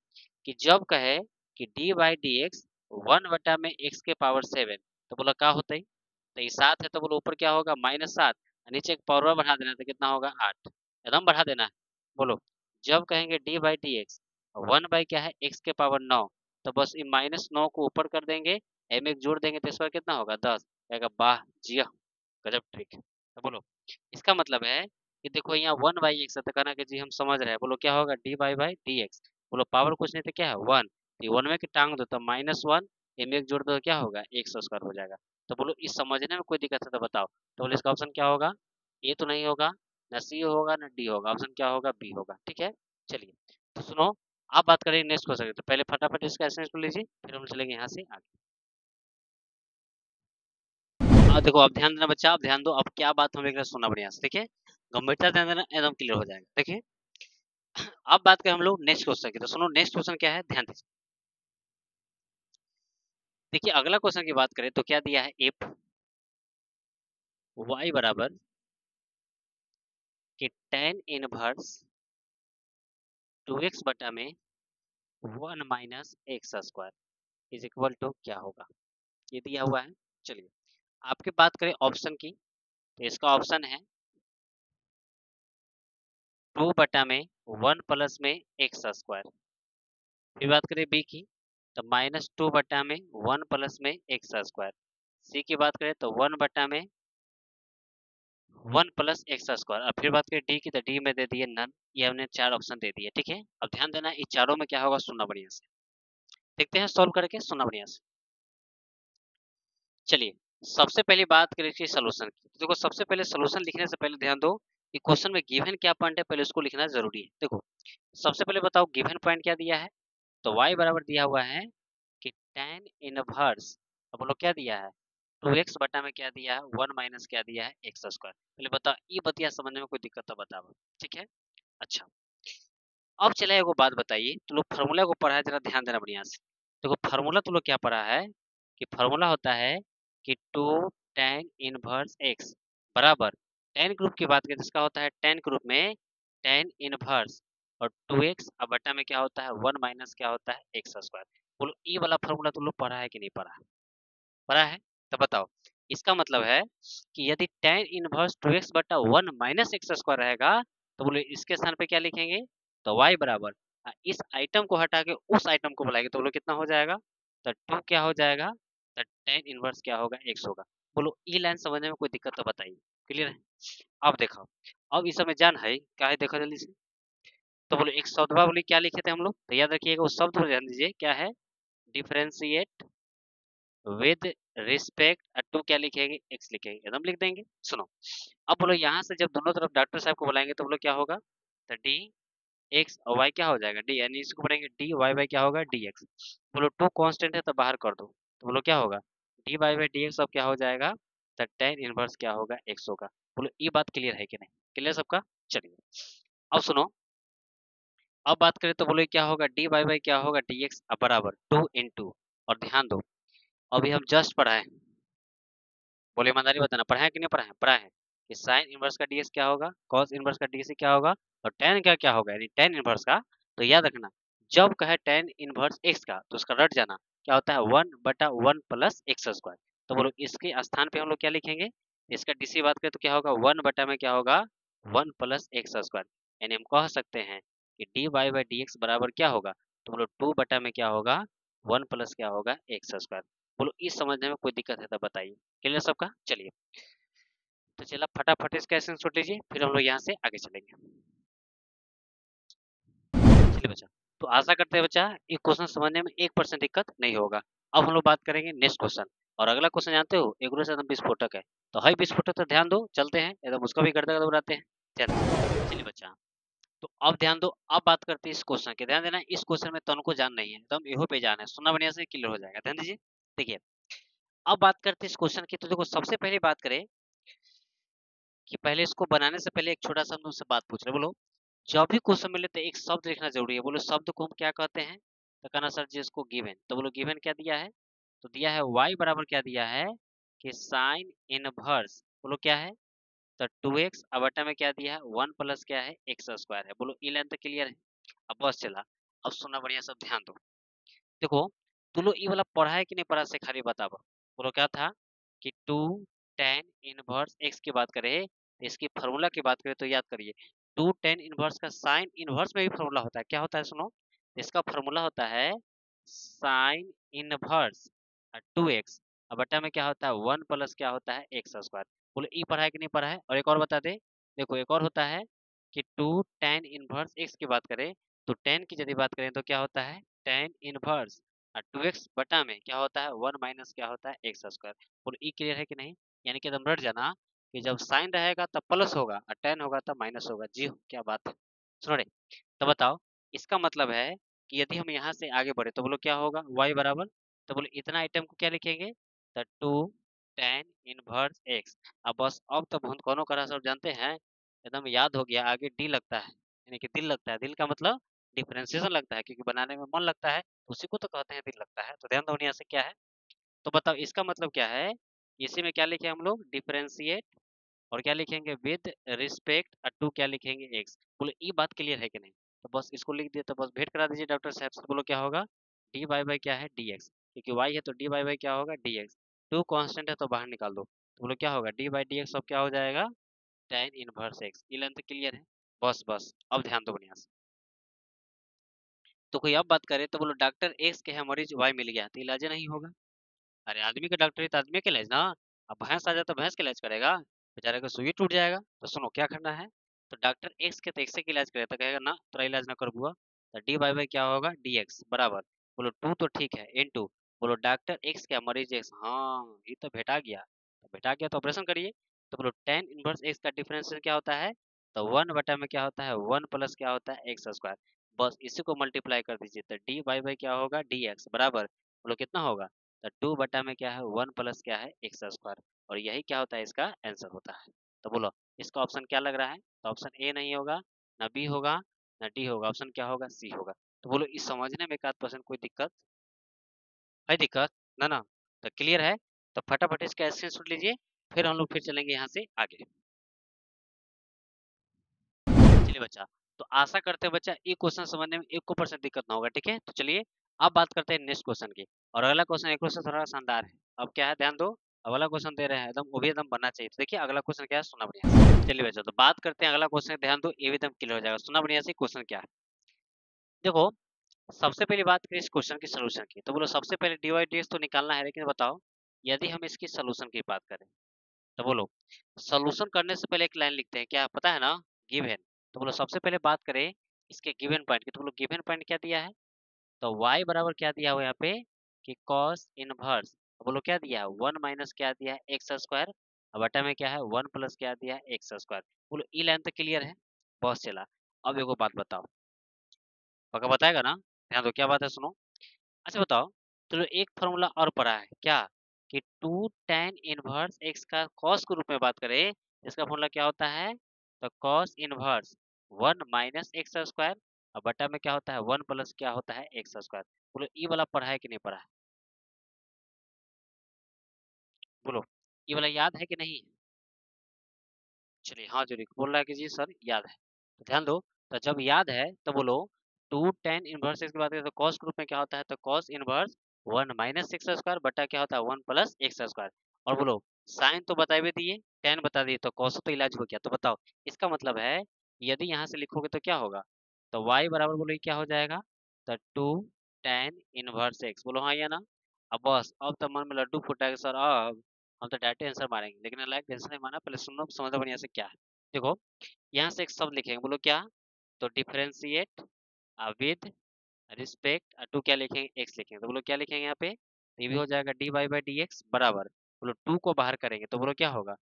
कि जब कहे कि D by D x 1/x⁴, तो बोला क्या होता है, तो ये 7 है, तो बोलो ऊपर क्या होगा -7, नीचे एक पावर बढ़ा देना, तो कितना होगा 8, एकदम बढ़ा देना है। बोलो जब कहेंगे D by D x 1 by क्या है x⁹, तो बस ये -9 को ऊपर कर देंगे, m एक जोड़ देंगे, तो इस पर कितना होगा 10, कहेगा वाह जिया, गजब ट्रिक। तो बोलो इसका मतलब है कि देखो यहाँ 1/x है, तो कहना कि जी हम समझ रहे हैं, बोलो क्या होगा D by by D X, बोलो पावर कुछ नहीं तो क्या है 1, तो 1 में की टांग दो तो -1, m एक जोड़ दो तो क्या होगा x² हो जाएगा। तो बोलो इस समझने में कोई दिक्कत है तो बताओ, तो बोलो इसका ऑप्शन क्या होगा, ए तो नहीं होगा, ना सी होगा ना डी होगा, ऑप्शन क्या होगा बी होगा, ठीक है। चलिए तो सुनो, आप बात करेंगे नेक्स्ट क्वेश्चन, तो पहले फटाफट इसका आंसर लीजिए, फिर हम चलेंगे यहाँ से आगे। देखो अब ध्यान देना बच्चा, अब ध्यान दो, अब क्या बात हम एक बार सुनना बढ़िया से, देखिए गंभीरता ध्यान देना, एकदम क्लियर हो जाएगा। देखिए अब बात करें हम लोग नेक्स्ट क्वेश्चन की, तो सुनो नेक्स्ट क्वेश्चन क्या है, ध्यान दीजिए। देखिए अगला क्वेश्चन की बात करें तो क्या दिया है, इफ y बराबर कि tan इनवर्स 2x बटा में 1 minus x² is equal to क्या होगा, ये दिया हुआ है। चलिए आपकी बात करें ऑप्शन की, तो इसका ऑप्शन है 2 बटा में 1 प्लस में x²। फिर बात करें बी की, तो -2 बटा में 1 प्लस में x²। सी की बात करें तो 1 बटा में 1 प्लस x²। अब फिर बात करें डी की, तो डी में दे दिए नन, ये हमने 4 ऑप्शन दे दिए, ठीक है। अब ध्यान देना इन चारों में क्या होगा, सुनना बढ़िया से, देखते हैं सॉल्व करके, सुनना बढ़िया से। चलिए सबसे पहली बात करें इसकी सोल्यूशन की, तो देखो सबसे पहले सोल्यूशन लिखने से पहले ध्यान दो कि क्वेश्चन में गिवन क्या पॉइंट है, पहले उसको लिखना जरूरी है। देखो सबसे पहले बताओ गिवन पॉइंट क्या दिया है, तो y बराबर दिया हुआ है कि tan इनवर्स, अब बोलो क्या दिया है 2x बटा में क्या दिया है 1 माइनस क्या दिया है x²। पहले बताओ ये बतिया समझने में कोई दिक्कत तो बताओ, ठीक है। अच्छा अब चले एगो बात बताइए, तो लोग फार्मूला को पढ़ा है, जरा ध्यान देना बढ़िया से। देखो फार्मूला तो लोग क्या पढ़ा है, कि फार्मूला होता है कि 2 tan इनवर्स x बराबर tan ग्रुप की बात करें तो इसका होता है tan ग्रुप में tan इनवर्स और 2x, अब बटा में क्या होता है 1 माइनस क्या होता है x²। बोलो ई वाला फॉर्मूला तुम लोग पढ़ा है कि नहीं पढ़ा? पढ़ा है? तो बताओ, इसका मतलब है कि यदि tan इनवर्स 2x बटा 1 माइनस एक्स स्क्वायर रहेगा तो बोलो इसके स्थान पे क्या लिखेंगे? तो y बराबर इस आइटम को हटा के उस आइटम को बुलाएंगे तो बोलो कितना हो जाएगा? तो 2 क्या हो जाएगा? तो tan इनवर्स क्या होगा? x होगा। बोलो ई लाइन समझने में कोई दिक्कत तो बताइए। क्लियर है? अब देखो, अब इस समय जान है क्या है, देखो जल्दी से। तो बोलो एक शब्दवा बोली क्या लिखे थे हम लोग, तो याद रखिएगा उस शब्द को ध्यान दीजिए, क्या है? डिफरेंशिएट विद रिस्पेक्ट टू क्या लिखेंगे? एक्स लिखेंगे, एकदम लिख देंगे। सुनो, अब बोलो यहाँ से जब दोनों तरफ डॉक्टर साहब को बुलाएंगे तो बोलो क्या होगा? तो डी एक्स और वाई क्या हो जाएगा? डी, यानी इसको पढ़ेंगे डी वाई बाई क्या होगा? D X. बोलो टू कांस्टेंट है तो बाहर कर दो, तो बोलो क्या होगा? D Y by D X अब क्या हो जाएगा? तो टेन इनवर्स क्या होगा? एक्स होगा। बोलो ये बात क्लियर है कि नहीं? क्लियर सबका? चलिए अब सुनो, अब बात करें तो बोलो क्या होगा? डी वाई बाई क्या होगा? डी एक्स बराबर टू इंटू, और ध्यान दो अभी हम जस्ट पढ़ाए, बोले ईमानदारी बताना, पढ़ा है कि नहीं पढ़ा है? पढ़ा है कि साइन इनवर्स का डीएक्स क्या होगा, कॉस इनवर्स का डीएक्स क्या होगा, और टेन का क्या होगा, यानी टेन इनवर्स का। तो याद रखना, जब कहे टेन इनवर्स एक्स का तो उसका रट जाना क्या होता है? 1/1 प्लस एक्स स्क्वायर। तो बोलो इसके स्थान पे हम लोग क्या लिखेंगे? इसका डीसी बात करें तो क्या होगा? 1 बटा में क्या होगा? 1 प्लस एक्स स्क्वायर। यानी हम कह सकते हैं कि D Y by D X बराबर क्या होगा? तो बोलो 2 बटा में क्या होगा? 1 प्लस क्या होगा? X square. बोलो इस समझने में कोई दिक्कत है तो बताइए। क्लियर सबका? चलिए, तो चला फटाफट इसका स्क्रीनशॉट लीजिए, फिर हम लोग यहाँ से आगे चलेंगे। चलिए बच्चा, तो आशा करते हैं बच्चा ये क्वेश्चन समझने में 1% दिक्कत नहीं होगा। अब हम लोग बात करेंगे नेक्स्ट क्वेश्चन, और अगला क्वेश्चन जानते हो एग्रो से एकदम विस्फोटक है। तो है विस्फोटक, तो ध्यान दो, चलते हैं एकदम उसका भी करते बनाते हैं। चलिए बच्चा, तो अब ध्यान दो, अब बात करते हैं इस क्वेश्चन के। ध्यान देना, इस क्वेश्चन में तनको जान नहीं है, एकदम इहो पे जान है, सुनना बढ़िया से क्लियर हो जाएगा। ध्यान दीजिए, देखिए अब बात करते हैं इस क्वेश्चन की। तो देखो सबसे पहले बात करें कि पहले इसको बनाने से पहले एक छोटा सा हम तुमसे बात पूछ रहे। बोलो जब भी क्वेश्चन मिले तो एक शब्द लिखना जरूरी है। बोलो शब्द को हम क्या कहते हैं? तो कहना सर जी इसको गिवन। तो बोलो गिवन क्या दिया है? तो दिया है y बराबर क्या दिया है? कि साइन इनवर्स, बोलो क्या है? तो 2x अब बटा में क्या दिया है? 1 प्लस क्या है? एक्स स्क्वायर है। बोलो ई लाइन तो क्लियर है? अब बस चला, अब सुनना बढ़िया, सब ध्यान दो। देखो तू लोग ये वाला पढ़ा है कि नहीं पढ़ा से खाली बताओ। बोलो क्या था कि टू टेन इनवर्स एक्स की बात करें, इसकी फार्मूला की बात करें तो याद करिए, टू टेन इनवर्स का साइन इनवर्स में भी फार्मूला होता है। क्या होता है सुनो, इसका फार्मूला होता है साइन इनवर्स 2x, अब बटा में क्या होता है? 1 प्लस क्या होता है? X square. बोलो ई पढ़ा है कि नहीं पढ़ा है? और एक और बता दे, देखो एक और होता है कि टू टेन इनवर्स एक्स की बात करें, तो टेन की यदि बात करें तो क्या होता है? टेन इनवर्स 2x बटा में क्या होता है? 1 माइनस क्या होता है? X square. बोलो ई क्लियर है कि नहीं? यानी कि एकदम रट जाना कि जब साइन रहेगा तब प्लस होगा और टेन होगा तब माइनस होगा। जी हो, क्या बात है। सुनो रे, तो बताओ इसका मतलब है कि यदि हम यहाँ से आगे बढ़े तो बोलो क्या होगा? y बराबर, तो बोलो इतना आइटम को क्या लिखेंगे? तो टू टेन इनवर्स एक्स। अब बस अब तो भूत कौनों करा सब जानते हैं, एकदम याद हो गया। आगे डी लगता है, यानी कि दिल लगता है। दिल का मतलब डिफरेंशिएशन लगता है, क्योंकि बनाने में मन लगता है, उसी को तो कहते हैं दिल लगता है। तो ध्यान दो यहाँ से क्या है, तो बताओ इसका मतलब क्या है? इसी में क्या लिखे हम लोग? डिफरेंशिएट, और क्या लिखेंगे? विद रिस्पेक्ट टू क्या लिखेंगे? एक्स। बोलो ये बात क्लियर है कि नहीं? तो बस इसको लिख दिए, तो बस भेंट करा दीजिए डॉक्टर साहब से। बोलो क्या होगा? डी वाई बाई क्या है? डी एक्स, क्योंकि वाई है तो डी वाई बाई क्या होगा? D x. टू कॉन्स्टेंट है तो बाहर निकाल दो, तो बोलो क्या होगा? डी बाई डी एक्स अब क्या हो जाएगा? Ten inverse x. ये लेंथ क्लियर है? बस बस अब ध्यान दो बढ़िया से। तो कोई अब बात करे तो बोलो डॉक्टर एक्स के है मरीज वाई मिल गया, तो इलाज नहीं होगा। अरे आदमी का डॉक्टर है तो आदमी का इलाज ना। अब भैंस आ जाए तो भैंस का इलाज करेगा, बेचारे का सुई टूट जाएगा। तो सुनो क्या करना है, तो डॉक्टर एक्स के तो एक्स का इलाज करे तो कहेगा ना तेरा इलाज ना कर बुआ। तो डी बाई बाई क्या होगा? डी एक्स बराबर, बोलो टू तो ठीक है इन टू, बोलो डॉक्टर एक्स क्या मरीज एक्स, हाँ ये तो भेटा गया। तो भेटा गया तो ऑपरेशन करिए। तो बोलो टेन इनवर्स एक्स का डिफरेंशियल क्या होता है? तो 1 बटा में क्या होता है? 1 प्लस क्या होता है? X square. बस इसी को मल्टीप्लाई कर दीजिए, तो डी बाई बाई क्या होगा? डी एक्स बराबर, बोलो कितना होगा? तो 2 बटा में क्या है? 1 प्लस क्या है? X square. और यही क्या होता है? इसका आंसर होता है। तो बोलो इसका ऑप्शन क्या लग रहा है? तो ऑप्शन ए नहीं होगा, ना बी होगा, ना डी होगा, ऑप्शन क्या होगा? सी होगा। तो बोलो इस समझने में 1% कोई दिक्कत है? दिक्कत ना ना, तो क्लियर है? तो फटाफट इसका स्क्रीनशॉट लीजिए, फिर हम लोग फिर चलेंगे यहाँ से आगे। चलिए बच्चा, तो आशा करते हैं बच्चा ये क्वेश्चन समझने में 1% दिक्कत ना होगा। ठीक है, तो चलिए अब बात करते हैं नेक्स्ट क्वेश्चन की, और अगला क्वेश्चन एक से थोड़ा शानदार है। अब क्या है, ध्यान दो, अब अगला क्वेश्चन दे रहे हैं एकदम, वो भी एकदम बनना चाहिए। तो देखिए अगला क्वेश्चन क्या है, सुना बढ़िया से। चलिए बच्चों, तो बात करते हैं अगला क्वेश्चन, ध्यान दो, ये भी एकदम क्लियर हो जाएगा। सुना बढ़िया से क्वेश्चन क्या है। देखो, सबसे पहली बात करें इस क्वेश्चन की सोल्यूशन की, तो बोलो सबसे पहले dy dx तो निकालना है, लेकिन बताओ यदि हम इसकी सोल्यूशन की बात करें, तो बोलो सोल्यूशन करने से पहले एक लाइन लिखते हैं, क्या पता है ना, गिवन। तो बोलो सबसे पहले बात करें इसके गिवन पॉइंट की, तो बोलो गिवन पॉइंट क्या दिया है, तो y बराबर क्या दिया हुआ है यहाँ पे कि cos इनवर्स, बोलो क्या दिया है, 1 माइनस क्या दिया है, एक्स स्क्वायर, और बटा में क्या है 1 प्लस क्या दिया है, एक्स स्क्वायर। बोलो ई लाइन तो क्लियर है, बस चला। अब एगो बात बताओ, पक्का बताएगा ना, ध्यान दो क्या बात है, सुनो। अच्छा बताओ, चलो एक फॉर्मूला और पढ़ा है क्या, कि 2 tan इनवर्स एक्स का cos के रूप में बात करें, इसका फॉर्मूला क्या होता है, तो cos inverse 1 minus x square, और बटा में क्या होता है 1 प्लस क्या होता है एक्स स्क्वायर। बोलो ये वाला पढ़ा है कि नहीं पढ़ा है, बोलो ये वाला याद है कि नहीं। चलिए हाँ जरूर बोल रहा है कि जी सर याद है, तो ध्यान दो। तो जब याद है तो बोलो 2 tan इनवर्स एक्स की बात करें तो cos के रूप में क्या होता है, तो cos inverse 1 minus x square बटा क्या होता है 1 प्लस एक्स स्क्वायर। और बोलो साइन तो बता भी दिए, tan बता दिए, तो cos तो इलाज हो गया। तो बताओ इसका मतलब है यदि यहाँ से लिखोगे तो क्या होगा, तो y बराबर बोलो ये क्या हो जाएगा, तो 2 tan इनवर्स एक्स, बोलो हाँ या ना। अब बस अब तो मन में लड्डू फूटा सर, अब हम तो डायरेक्ट आंसर मारेंगे, लेकिन अलग टेंशन नहीं माना, पहले सुनो समझो बढ़िया से क्या है। देखो यहाँ से एक शब्द लिखेंगे, बोलो क्या, तो डिफरेंशिएट विद रिस्पेक्ट टू क्या लिखेंगे, एक्स लिखेंगे। तो बोलो क्या लिखेंगे यहाँ पे, तो ये भी हो जाएगा D Y by D X बराबर, बोलो टू को बाहर करेंगे तो बोलो क्या होगा,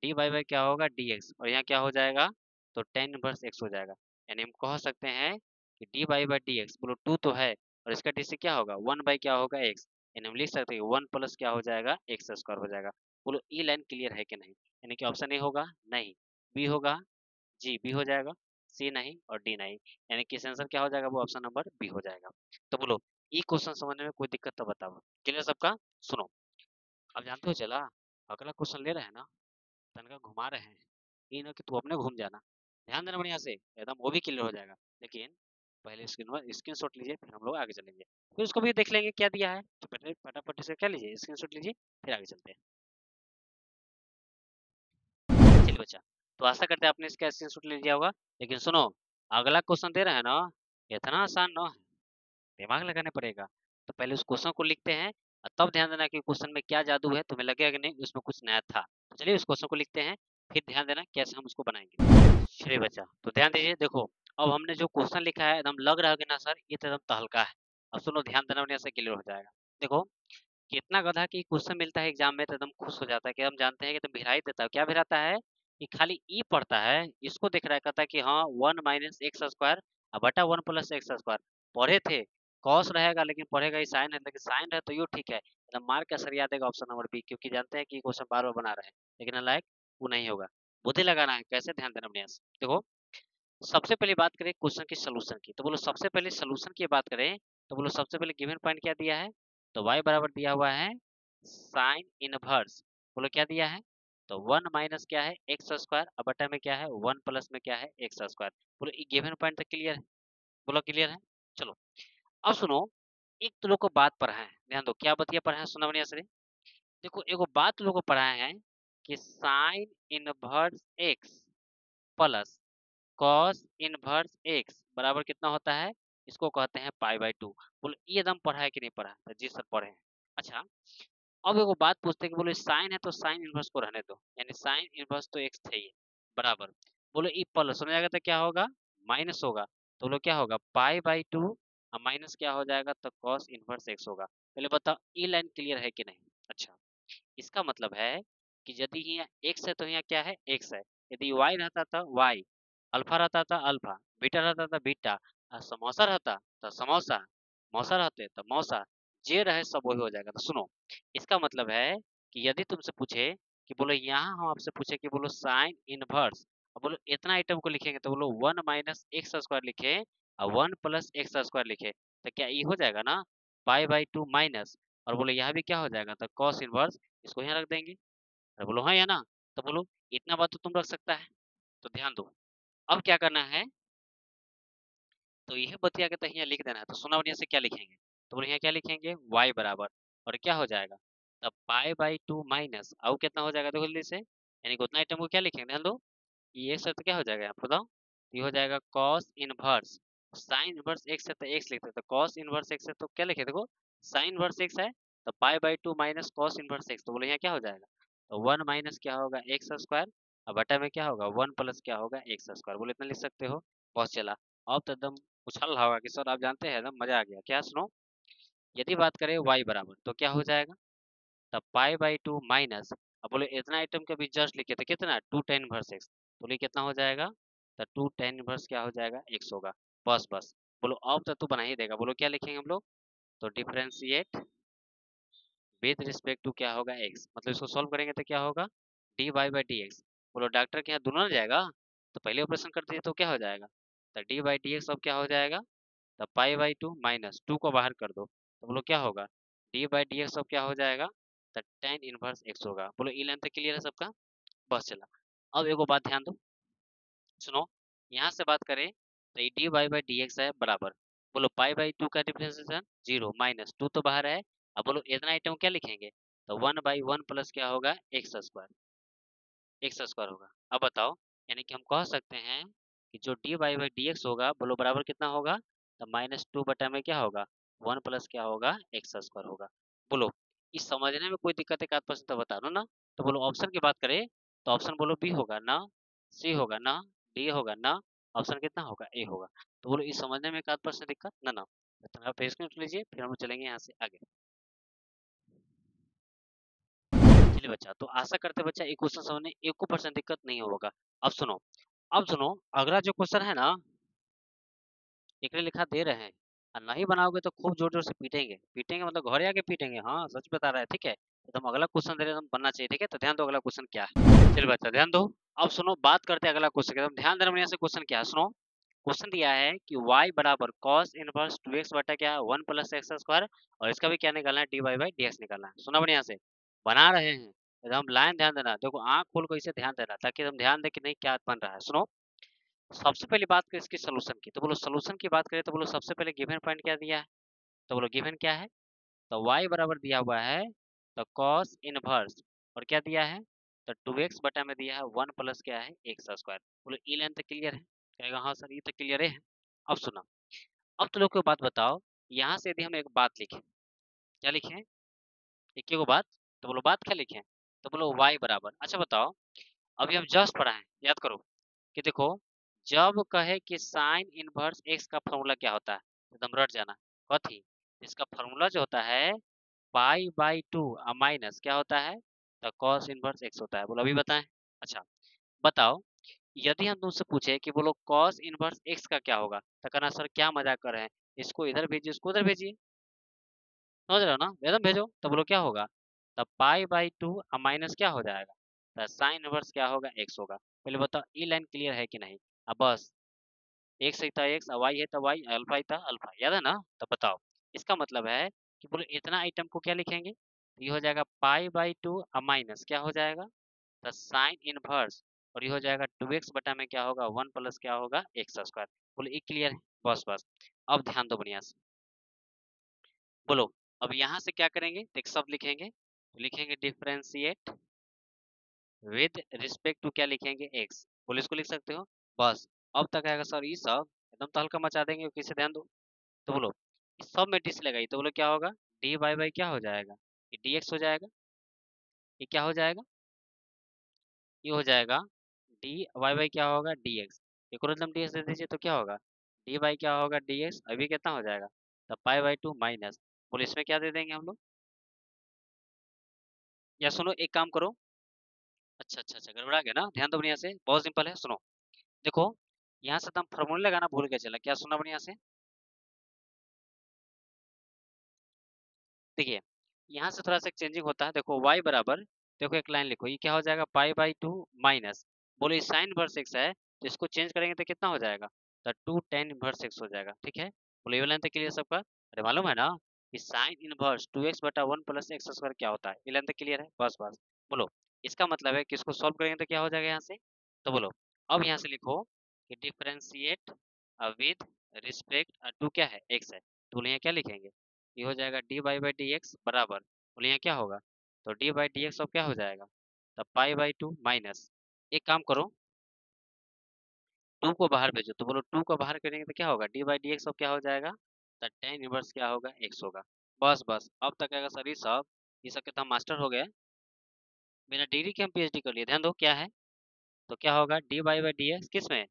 डी वाई बाई क्या होगा डी एक्स, और यहाँ क्या हो जाएगा, तो टेन इनवर्स एक्स हो जाएगा। यानी हम कह सकते हैं कि D Y by D X, बोलो टू तो है, और इसका डी से क्या होगा वन बाई क्या होगा एक्स, यानी हम लिख सकते हैं वन प्लस क्या हो जाएगा एक्स स्क्वायर हो जाएगा। बोलो ई लाइन क्लियर है कि नहीं, यानी कि ऑप्शन ए होगा नहीं, बी होगा, जी बी हो जाएगा, सी नहीं और डी नहीं, यानी कि इसका आंसर क्या हो जाएगा, वो ऑप्शन नंबर बी हो जाएगा। तो बोलो ये क्वेश्चन समझने में कोई दिक्कत तो बताओ, क्लियर सबका। सुनो अब जानते हो चला, अगला क्वेश्चन ले रहे हैं ना, तनका घुमा रहे हैं, ये ना कि तू अपने घूम जाना, ध्यान देना बढ़िया से, एकदम वो भी क्लियर हो जाएगा। लेकिन पहले स्क्रीन शॉट लीजिए, फिर हम लोग आगे चलेंगे, फिर उसको भी देख लेंगे क्या दिया है। तो पहले फटाफट से क्या लीजिए, स्क्रीन शॉट लीजिए, फिर आगे चलते हैं। चलिए बच्चा, तो आशा करते हैं आपने इसका स्क्रीन शॉट ले लिया होगा। लेकिन सुनो, अगला क्वेश्चन दे रहे हैं ना, इतना आसान ना है, दिमाग लगाने पड़ेगा। तो पहले उस क्वेश्चन को लिखते हैं, और तब ध्यान देना कि क्वेश्चन में क्या जादू है, तुम्हें लगेगा कि नहीं उसमें कुछ नया था। तो चलिए उस क्वेश्चन को लिखते हैं, फिर ध्यान देना कैसे हम उसको बनाएंगे। चलिए बच्चा, तो ध्यान दीजिए, देखो अब हमने जो क्वेश्चन लिखा है एकदम लग रहा है कि ना सर ये तो एकदम तहलका है। अब सुनो ध्यान देना, बढ़िया से क्लियर हो जाएगा। देखो कितना गधा की क्वेश्चन मिलता है एग्जाम में तो एकदम खुश हो जाता है, कि हम जानते हैं कि तुम भिड़ा ही देता है, क्या भिड़ाता है कि खाली ई पढ़ता है, इसको देख रहा है, कहता है कि हाँ 1 माइनस एक्स स्क्वायर बटा 1 प्लस एक्स स्क्वायर पढ़े थे, कॉस रहेगा लेकिन पढ़ेगा ही साइन है, लेकिन साइन है तो यो ठीक है, एकदम मार के असर याद देगा ऑप्शन नंबर बी, क्योंकि जानते हैं कि क्वेश्चन बार बार बना रहे हैं, लेकिन लायक वो नहीं होगा। बुद्धि लगाना है कैसे, ध्यान देना बढ़िया से। देखो सबसे पहले बात करें क्वेश्चन की सोल्यूशन की, तो बोलो सबसे पहले सोल्यूशन की बात करें, तो बोलो सबसे पहले गिवन पॉइंट क्या दिया है, तो y बराबर दिया हुआ है साइन इनवर्स, बोलो क्या दिया है, तो 1 माइनस क्या है एक्स स्क्वायर, अब बटा में क्या है 1 प्लस में क्या है एक्स स्क्वायर। बोलो ये गिवन पॉइंट तक क्लियर है, बोलो क्लियर है। चलो अब सुनो, एक तो लोग को बात पढ़ा है, ध्यान दो क्या बतिया पढ़ा है, सुना बढ़िया से। देखो एगो बात लोग को पढ़ा है कि sine inverse X plus cos inverse x बराबर कितना होता है, इसको कहते हैं पाई बाई टू। बोलो ये एकदम पढ़ा है कि नहीं पढ़ा है, तो जी सर पढ़े हैं। अच्छा अब एगो बात पूछते हैं कि बोलो साइन है तो साइन इनवर्स को रहने दो, यानी साइन इनवर्स तो एक्स थे ही बराबर, बोलो ई प्लस हो जाएगा तो क्या होगा माइनस होगा, तो बोलो क्या होगा पाई बाई टू, और माइनस क्या हो जाएगा तो कॉस इनवर्स एक्स होगा। पहले बताओ ई लाइन क्लियर है कि नहीं। अच्छा इसका मतलब है कि यदि यहाँ एक्स है तो यहाँ क्या है एक्स है, यदि वाई रहता था वाई, अल्फा रहता था अल्फा, बीटा रहता था बीटा, और समोसा रहता तो समोसा, मौसा रहते तो मौसा, जे रहे सब वही हो जाएगा। तो सुनो इसका मतलब है कि यदि तुमसे पूछे कि बोलो यहाँ हम आपसे पूछे कि बोलो साइन इनवर्स, और बोलो इतना आइटम को लिखेंगे तो बोलो 1 माइनस एक्स स्क्वायर लिखे और 1 प्लस एक्स स्क्वायर लिखे, तो क्या ये हो जाएगा ना पाई बाई टू माइनस, और बोलो यहाँ भी क्या हो जाएगा तो कॉस इनवर्स, इसको यहाँ रख देंगे। अरे बोलो हाँ या ना, तो बोलो इतना बात तो तुम रख सकता है। तो ध्यान दो अब क्या करना है, तो यह बतिया के तो यहाँ लिख देना है, तो सुना बढ़िया से क्या लिखेंगे, तो बोलो यहाँ क्या लिखेंगे y बराबर, और क्या हो जाएगा तब पाई बाई 2 माइनस और कितना हो जाएगा देखो जल्दी से, यानी कि उतना आइटम को क्या लिखेंगे ध्यान दो, ये सब तो क्या हो जाएगा यहाँ बताओ, ये हो जाएगा cos inverse sine inverse x है तो x लिखते हैं, तो cos इनवर्स x है तो क्या लिखे देखो साइन इनवर्स x है, तो pi by 2 minus cos inverse x, तो बोलो यहाँ क्या हो जाएगा, तो 1 माइनस क्या होगा एक्स स्क्वायर, और बटा में क्या होगा 1 प्लस क्या होगा एक्स स्क्वायर, बोलो इतना लिख सकते हो। बहुत चला, अब तो एकदम उछल रहा होगा कि सर आप जानते हैं एकदम मजा आ गया क्या, सुनो यदि बात करें y बराबर तो क्या हो जाएगा, तब पाई बाई 2 माइनस, अब बोले इतना आइटम के भी जस्ट लिखे थे कितना 2 tan इनवर्स x, तो ये कितना हो जाएगा, तो 2 tan इनवर्स क्या हो जाएगा x होगा। बस बस, बोलो अब तो तू बना ही देगा, बोलो क्या लिखेंगे हम लोग, तो डिफरेंशिएट विद रिस्पेक्ट टू क्या होगा x, मतलब इसको सॉल्व करेंगे तो क्या होगा dy बाई डी एक्स, बोलो डॉक्टर के यहाँ दोनों ना जाएगा, तो पहले ऑपरेशन कर दिए तो क्या हो जाएगा, तो डी बाई डी एक्स अब क्या हो जाएगा, तो पाई बाई 2 माइनस 2 को बाहर कर दो, तो बोलो क्या होगा डी बाई डी एक्स अब क्या हो जाएगा, तो tan इनवर्स x होगा। बोलो ई लाइन तक क्लियर है सबका, बस चला। अब एगो बात ध्यान दो, सुनो यहाँ से बात करें तो ये D Y by D X है बराबर, बोलो पाई बाई 2 का डिफरेंशिएशन 0 माइनस 2 तो बाहर है, अब बोलो इतना आइटम क्या लिखेंगे, तो 1 बाई 1 प्लस क्या होगा एक्स स्क्वायर होगा। अब बताओ, यानी कि हम कह सकते हैं कि जो D Y by D X होगा बोलो बराबर कितना होगा, तो -2 बटा में क्या होगा 1 प्लस क्या होगा एक्स स्क्वायर होगा। बोलो इस समझने में कोई दिक्कत है 1% तो बता दो ना। तो बोलो ऑप्शन की बात करें तो ऑप्शन बोलो बी होगा ना, सी होगा ना, डी होगा ना, ऑप्शन कितना होगा ए होगा। तो बोलो इस समझने में 1% दिक्कत ना ना, तो आप पेज नोट लीजिए फिर हम चलेंगे यहाँ से आगे। चलिए बच्चा, तो आशा करते हैं बच्चा एक क्वेश्चन समझने 1% दिक्कत नहीं होगा। अब सुनो अगला जो क्वेश्चन है ना, एक लिखा दे रहे हैं और नहीं बनाओगे तो खूब जोर जोर से पीटेंगे, पीटेंगे मतलब घर आके पीटेंगे, हाँ सच बता रहा है ठीक है। तो हम अगला क्वेश्चन दे रहे हैं, तुम बनना चाहिए ठीक है, तो ध्यान दो अगला क्वेश्चन क्या है। चलिए बच्चा ध्यान दो, अब सुनो बात करते हैं अगला क्वेश्चन की, तुम ध्यान देना बढ़िया से क्वेश्चन क्या है सुनो। क्वेश्चन दिया है कि y बराबर cos इनवर्स 2x बटा क्या है 1 प्लस एक्स स्क्वायर, और इसका भी क्या निकालना है D Y by D X निकालना है। सुना बढ़िया से, बना रहे हैं एकदम लाइन ध्यान देना, देखो आंख खोल कर इसे ध्यान देना ताकि तुम ध्यान दे कि नहीं क्या बन रहा है। सुनो सबसे पहले बात करें इसकी सोल्यूशन की, तो बोलो सोल्यूशन की बात करें तो बोलो सबसे पहले गिवन पॉइंट क्या दिया है, तो बोलो गिवन क्या है, तो y बराबर दिया हुआ है तो cos इनवर्स, और क्या दिया है तो 2x बटा में दिया है 1 प्लस क्या है एक्स स्क्वायर। बोलो ई लाइन तक क्लियर है, कहेगा हाँ सर ये तक क्लियर है। अब सुना, अब तो लोग को बात बताओ, यहाँ से यदि हम एक बात लिखें, क्या लिखें एक ही बात, तो बोलो बात क्या लिखें, तो बोलो y बराबर, अच्छा बताओ अभी हम जस्ट पढ़ा है याद करो कि देखो जब कहे कि साइन इनवर्स एक्स का फॉर्मूला क्या होता है, एकदम रट जाना कथी, इसका फॉर्मूला जो होता है पाई बाई 2 माइनस क्या होता है, तो कॉस इनवर्स एक्स होता है। बोलो अभी बताएं। अच्छा बताओ, यदि हम तुमसे पूछे कि बोलो कॉस इनवर्स एक्स का क्या होगा, तो कहना सर क्या मजाक कर रहे हैं, इसको इधर भेजिए इसको उधर भेजिए, समझ रहे हो ना, एकदम भेजो, तो बोलो क्या होगा, तब पाई बाई 2 माइनस क्या हो जाएगा, तो साइन इनवर्स क्या होगा एक्स होगा। पहले बताओ ई लाइन क्लियर है कि नहीं, अब बस एक्स है था एक्स, वाई है तो वाई, अल्फा है था अल्फा, याद है ना। तो बताओ इसका मतलब है कि बोलो इतना आइटम को क्या लिखेंगे, तो ये हो जाएगा पाई बाई 2 माइनस क्या हो जाएगा, तो साइन इनवर्स, और ये हो जाएगा 2x बटा में क्या होगा 1 प्लस क्या होगा एक्स स्क्वायर। बोलो ये क्लियर है, बस बस। अब ध्यान दो बढ़िया से, बोलो अब यहाँ से क्या करेंगे, एक शब्द लिखेंगे, तो लिखेंगे डिफरेंशिएट विद रिस्पेक्ट टू क्या लिखेंगे एक्स, बोलो इसको लिख सकते हो। बस अब तक आएगा सर ये सब एकदम तो हल्का मचा देंगे, किसे ध्यान दो, तो बोलो इस सब में डिस लगाई, तो बोलो क्या होगा डी वाई बाई क्या हो जाएगा, ये डी एक्स हो जाएगा, ये क्या हो जाएगा, ये हो जाएगा डी वाई बाई क्या होगा डी एक्स, एक और एकदम डी एक्स दे दीजिए तो क्या होगा डी बाई क्या होगा डी एक्स, अभी कितना हो जाएगा तब पाई बाई 2 माइनस, बोलो इसमें क्या दे देंगे हम लोग, या सुनो एक काम करो, अच्छा अच्छा अच्छा गड़बड़ा गया ना, ध्यान दो बढ़िया से, बहुत सिंपल है सुनो। देखो यहाँ से तुम फॉर्मूले लगाना भूल गए, चला क्या सुना बढ़िया से, देखिए यहाँ से थोड़ा सा चेंजिंग होता है, देखो y बराबर, देखो एक लाइन लिखो, ये क्या हो जाएगा पाई बाई 2 माइनस, बोलो ये साइन इनवर्स एक्स है तो इसको चेंज करेंगे तो कितना हो जाएगा, तो 2 tan इनवर्स एक्स हो जाएगा, ठीक है। बोलो ये लाइन तक क्लियर सबका, अरे मालूम है ना कि साइन इनवर्स 2x बटा 1 प्लस एक्स स्क्वायर क्या होता है, ये लाइन तक क्लियर है, बस बस। बोलो इसका मतलब है कि इसको सॉल्व करेंगे तो क्या हो जाएगा यहाँ से, तो बोलो अब यहाँ से लिखो कि डिफरेंशिएट विद रिस्पेक्ट टू क्या है एक्स है, तो बोलो यहाँ क्या लिखेंगे, ये हो जाएगा D Y by D X बराबर, बोले यहाँ क्या होगा, तो डी बाई डी एक्स अब क्या हो जाएगा, तो पाई बाई 2 माइनस, एक काम करो 2 को बाहर भेजो, तो बोलो 2 को बाहर करेंगे तो क्या होगा, डी बाई डी एक्स अब क्या हो जाएगा, तो tan इनवर्स क्या होगा, x होगा। बस बस अब तक आएगा सर ये सब के तो हम मास्टर हो गए, बिना डिग्री के हम पीएचडी कर लिए, ध्यान दो क्या है, तो क्या होगा D by by D x किस में,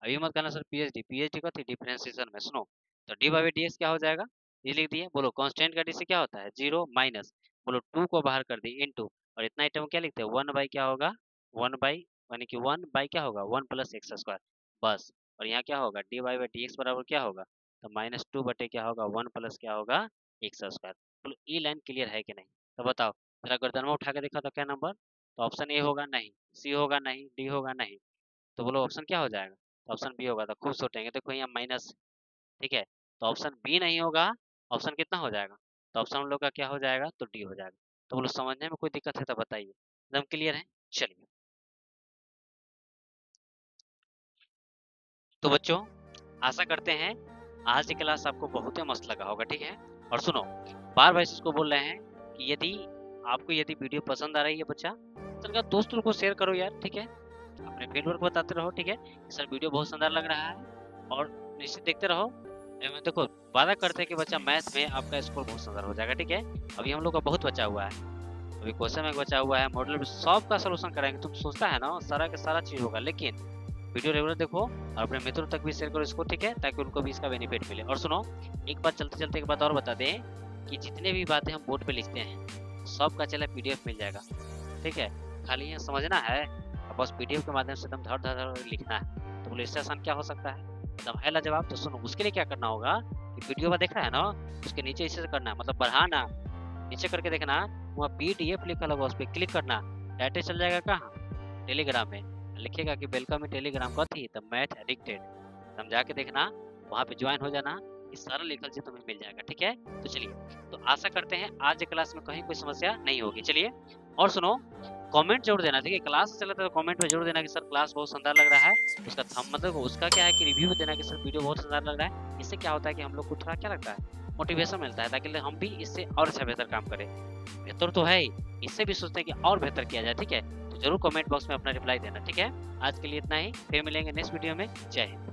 अभी मत करना सर पीएचडी, पीएचडी का थी डिफरेंशिएशन में, सुनो तो D by by D x क्या हो जाएगा, ये लिख दिए, बोलो कांस्टेंट का डी से क्या होता है 0 माइनस, बोलो 2 को बाहर कर दी इनटू, और इतना आइटम क्या लिखते हैं 1 बाई क्या होगा 1 बाई, यानी कि 1 बाई क्या होगा 1 प्लस एक्स स्क्वायर, बस, और यहाँ क्या होगा D by by D X बराबर क्या होगा, तो -2 बटे क्या होगा 1 प्लस क्या होगा एक्स स्क्वायर। बोलो ये लाइन क्लियर है कि नहीं, तो बताओ जरा गर्दन में उठा के देखा तो क्या नंबर, तो ऑप्शन ए होगा नहीं, सी होगा नहीं, डी होगा नहीं, तो बोलो ऑप्शन क्या हो जाएगा, तो ऑप्शन बी होगा, तो खूब सोचेंगे, देखो यहाँ माइनस, ठीक है, तो ऑप्शन बी नहीं होगा, ऑप्शन कितना हो जाएगा, तो ऑप्शन हम लोग का क्या हो जाएगा, तो डी हो जाएगा। तो बोलो समझने में कोई दिक्कत है तो बताइए, एकदम क्लियर है। चलिए तो बच्चों आशा करते हैं आज की क्लास आपको बहुत ही मस्त लगा होगा, ठीक है, और सुनो बार बार इसको बोल रहे हैं कि यदि वीडियो पसंद आ रही है बच्चा, तो दोस्तों को शेयर करो यार, ठीक है, अपने फीडबैक बताते रहो, ठीक है, सर वीडियो बहुत शानदार लग रहा है, और निश्चित देखते रहो, देखो वादा करते हैं कि बच्चा मैथ में आपका स्कोर बहुत शानदार हो जाएगा, ठीक है, अभी हम लोग का बहुत बचा हुआ है, अभी क्वेश्चन में बचा हुआ है, मॉडल सब का सोल्यूशन कराएंगे, तुम सोचता है ना सारा का सारा चीज होगा, लेकिन वीडियो रेगुलर देखो और अपने मित्रों तक भी शेयर करो इसको, ठीक है, ताकि उनको भी इसका बेनिफिट मिले। और सुनो एक बात चलते चलते एक बात और बता दें कि जितने भी बातें हम बोर्ड पे लिखते हैं सब का चला पीडीएफ मिल जाएगा, ठीक है, खाली ये समझना है, बस पीडीएफ के माध्यम से एकदम धड़ धड़ धड़ लिखना है, तो बोले इससे आसान क्या हो सकता है, एकदम है लाजवाब। तो सुनो उसके लिए क्या करना होगा कि वीडियो में देख रहा है ना, उसके नीचे इसे करना है, मतलब बढ़ाना, नीचे करके देखना वहाँ पीडीएफ लिखा लगा, उस पर क्लिक करना, डायरेक्ट चल जाएगा कहाँ, टेलीग्राम में, लिखेगा कि वेलकम में टेलीग्राम का थी द मैथ एडिक्टेड, हम जाके देखना वहाँ पे ज्वाइन हो जाना, इस सारा लिखल से तुम्हें मिल जाएगा, ठीक है। तो चलिए तो आशा करते हैं आज क्लास में कहीं कोई समस्या नहीं होगी। चलिए और सुनो कमेंट जरूर देना, ठीक है, क्लास चला तो कमेंट में जरूर देना कि सर क्लास बहुत शानदार लग रहा है, उसका थंब मतलब उसका क्या है कि रिव्यू देना कि सर वीडियो बहुत शानदार लग रहा है, इससे क्या होता है कि हम लोग को थोड़ा क्या लगता है मोटिवेशन मिलता है, ताकि हम भी इससे और अच्छा बेहतर काम करें, बेहतर तो है ही, इससे भी सोचते हैं कि और बेहतर किया जाए, ठीक है, तो जरूर कमेंट बॉक्स में अपना रिप्लाई देना, ठीक है। आज के लिए इतना ही, फिर मिलेंगे नेक्स्ट वीडियो में, जय हिंद।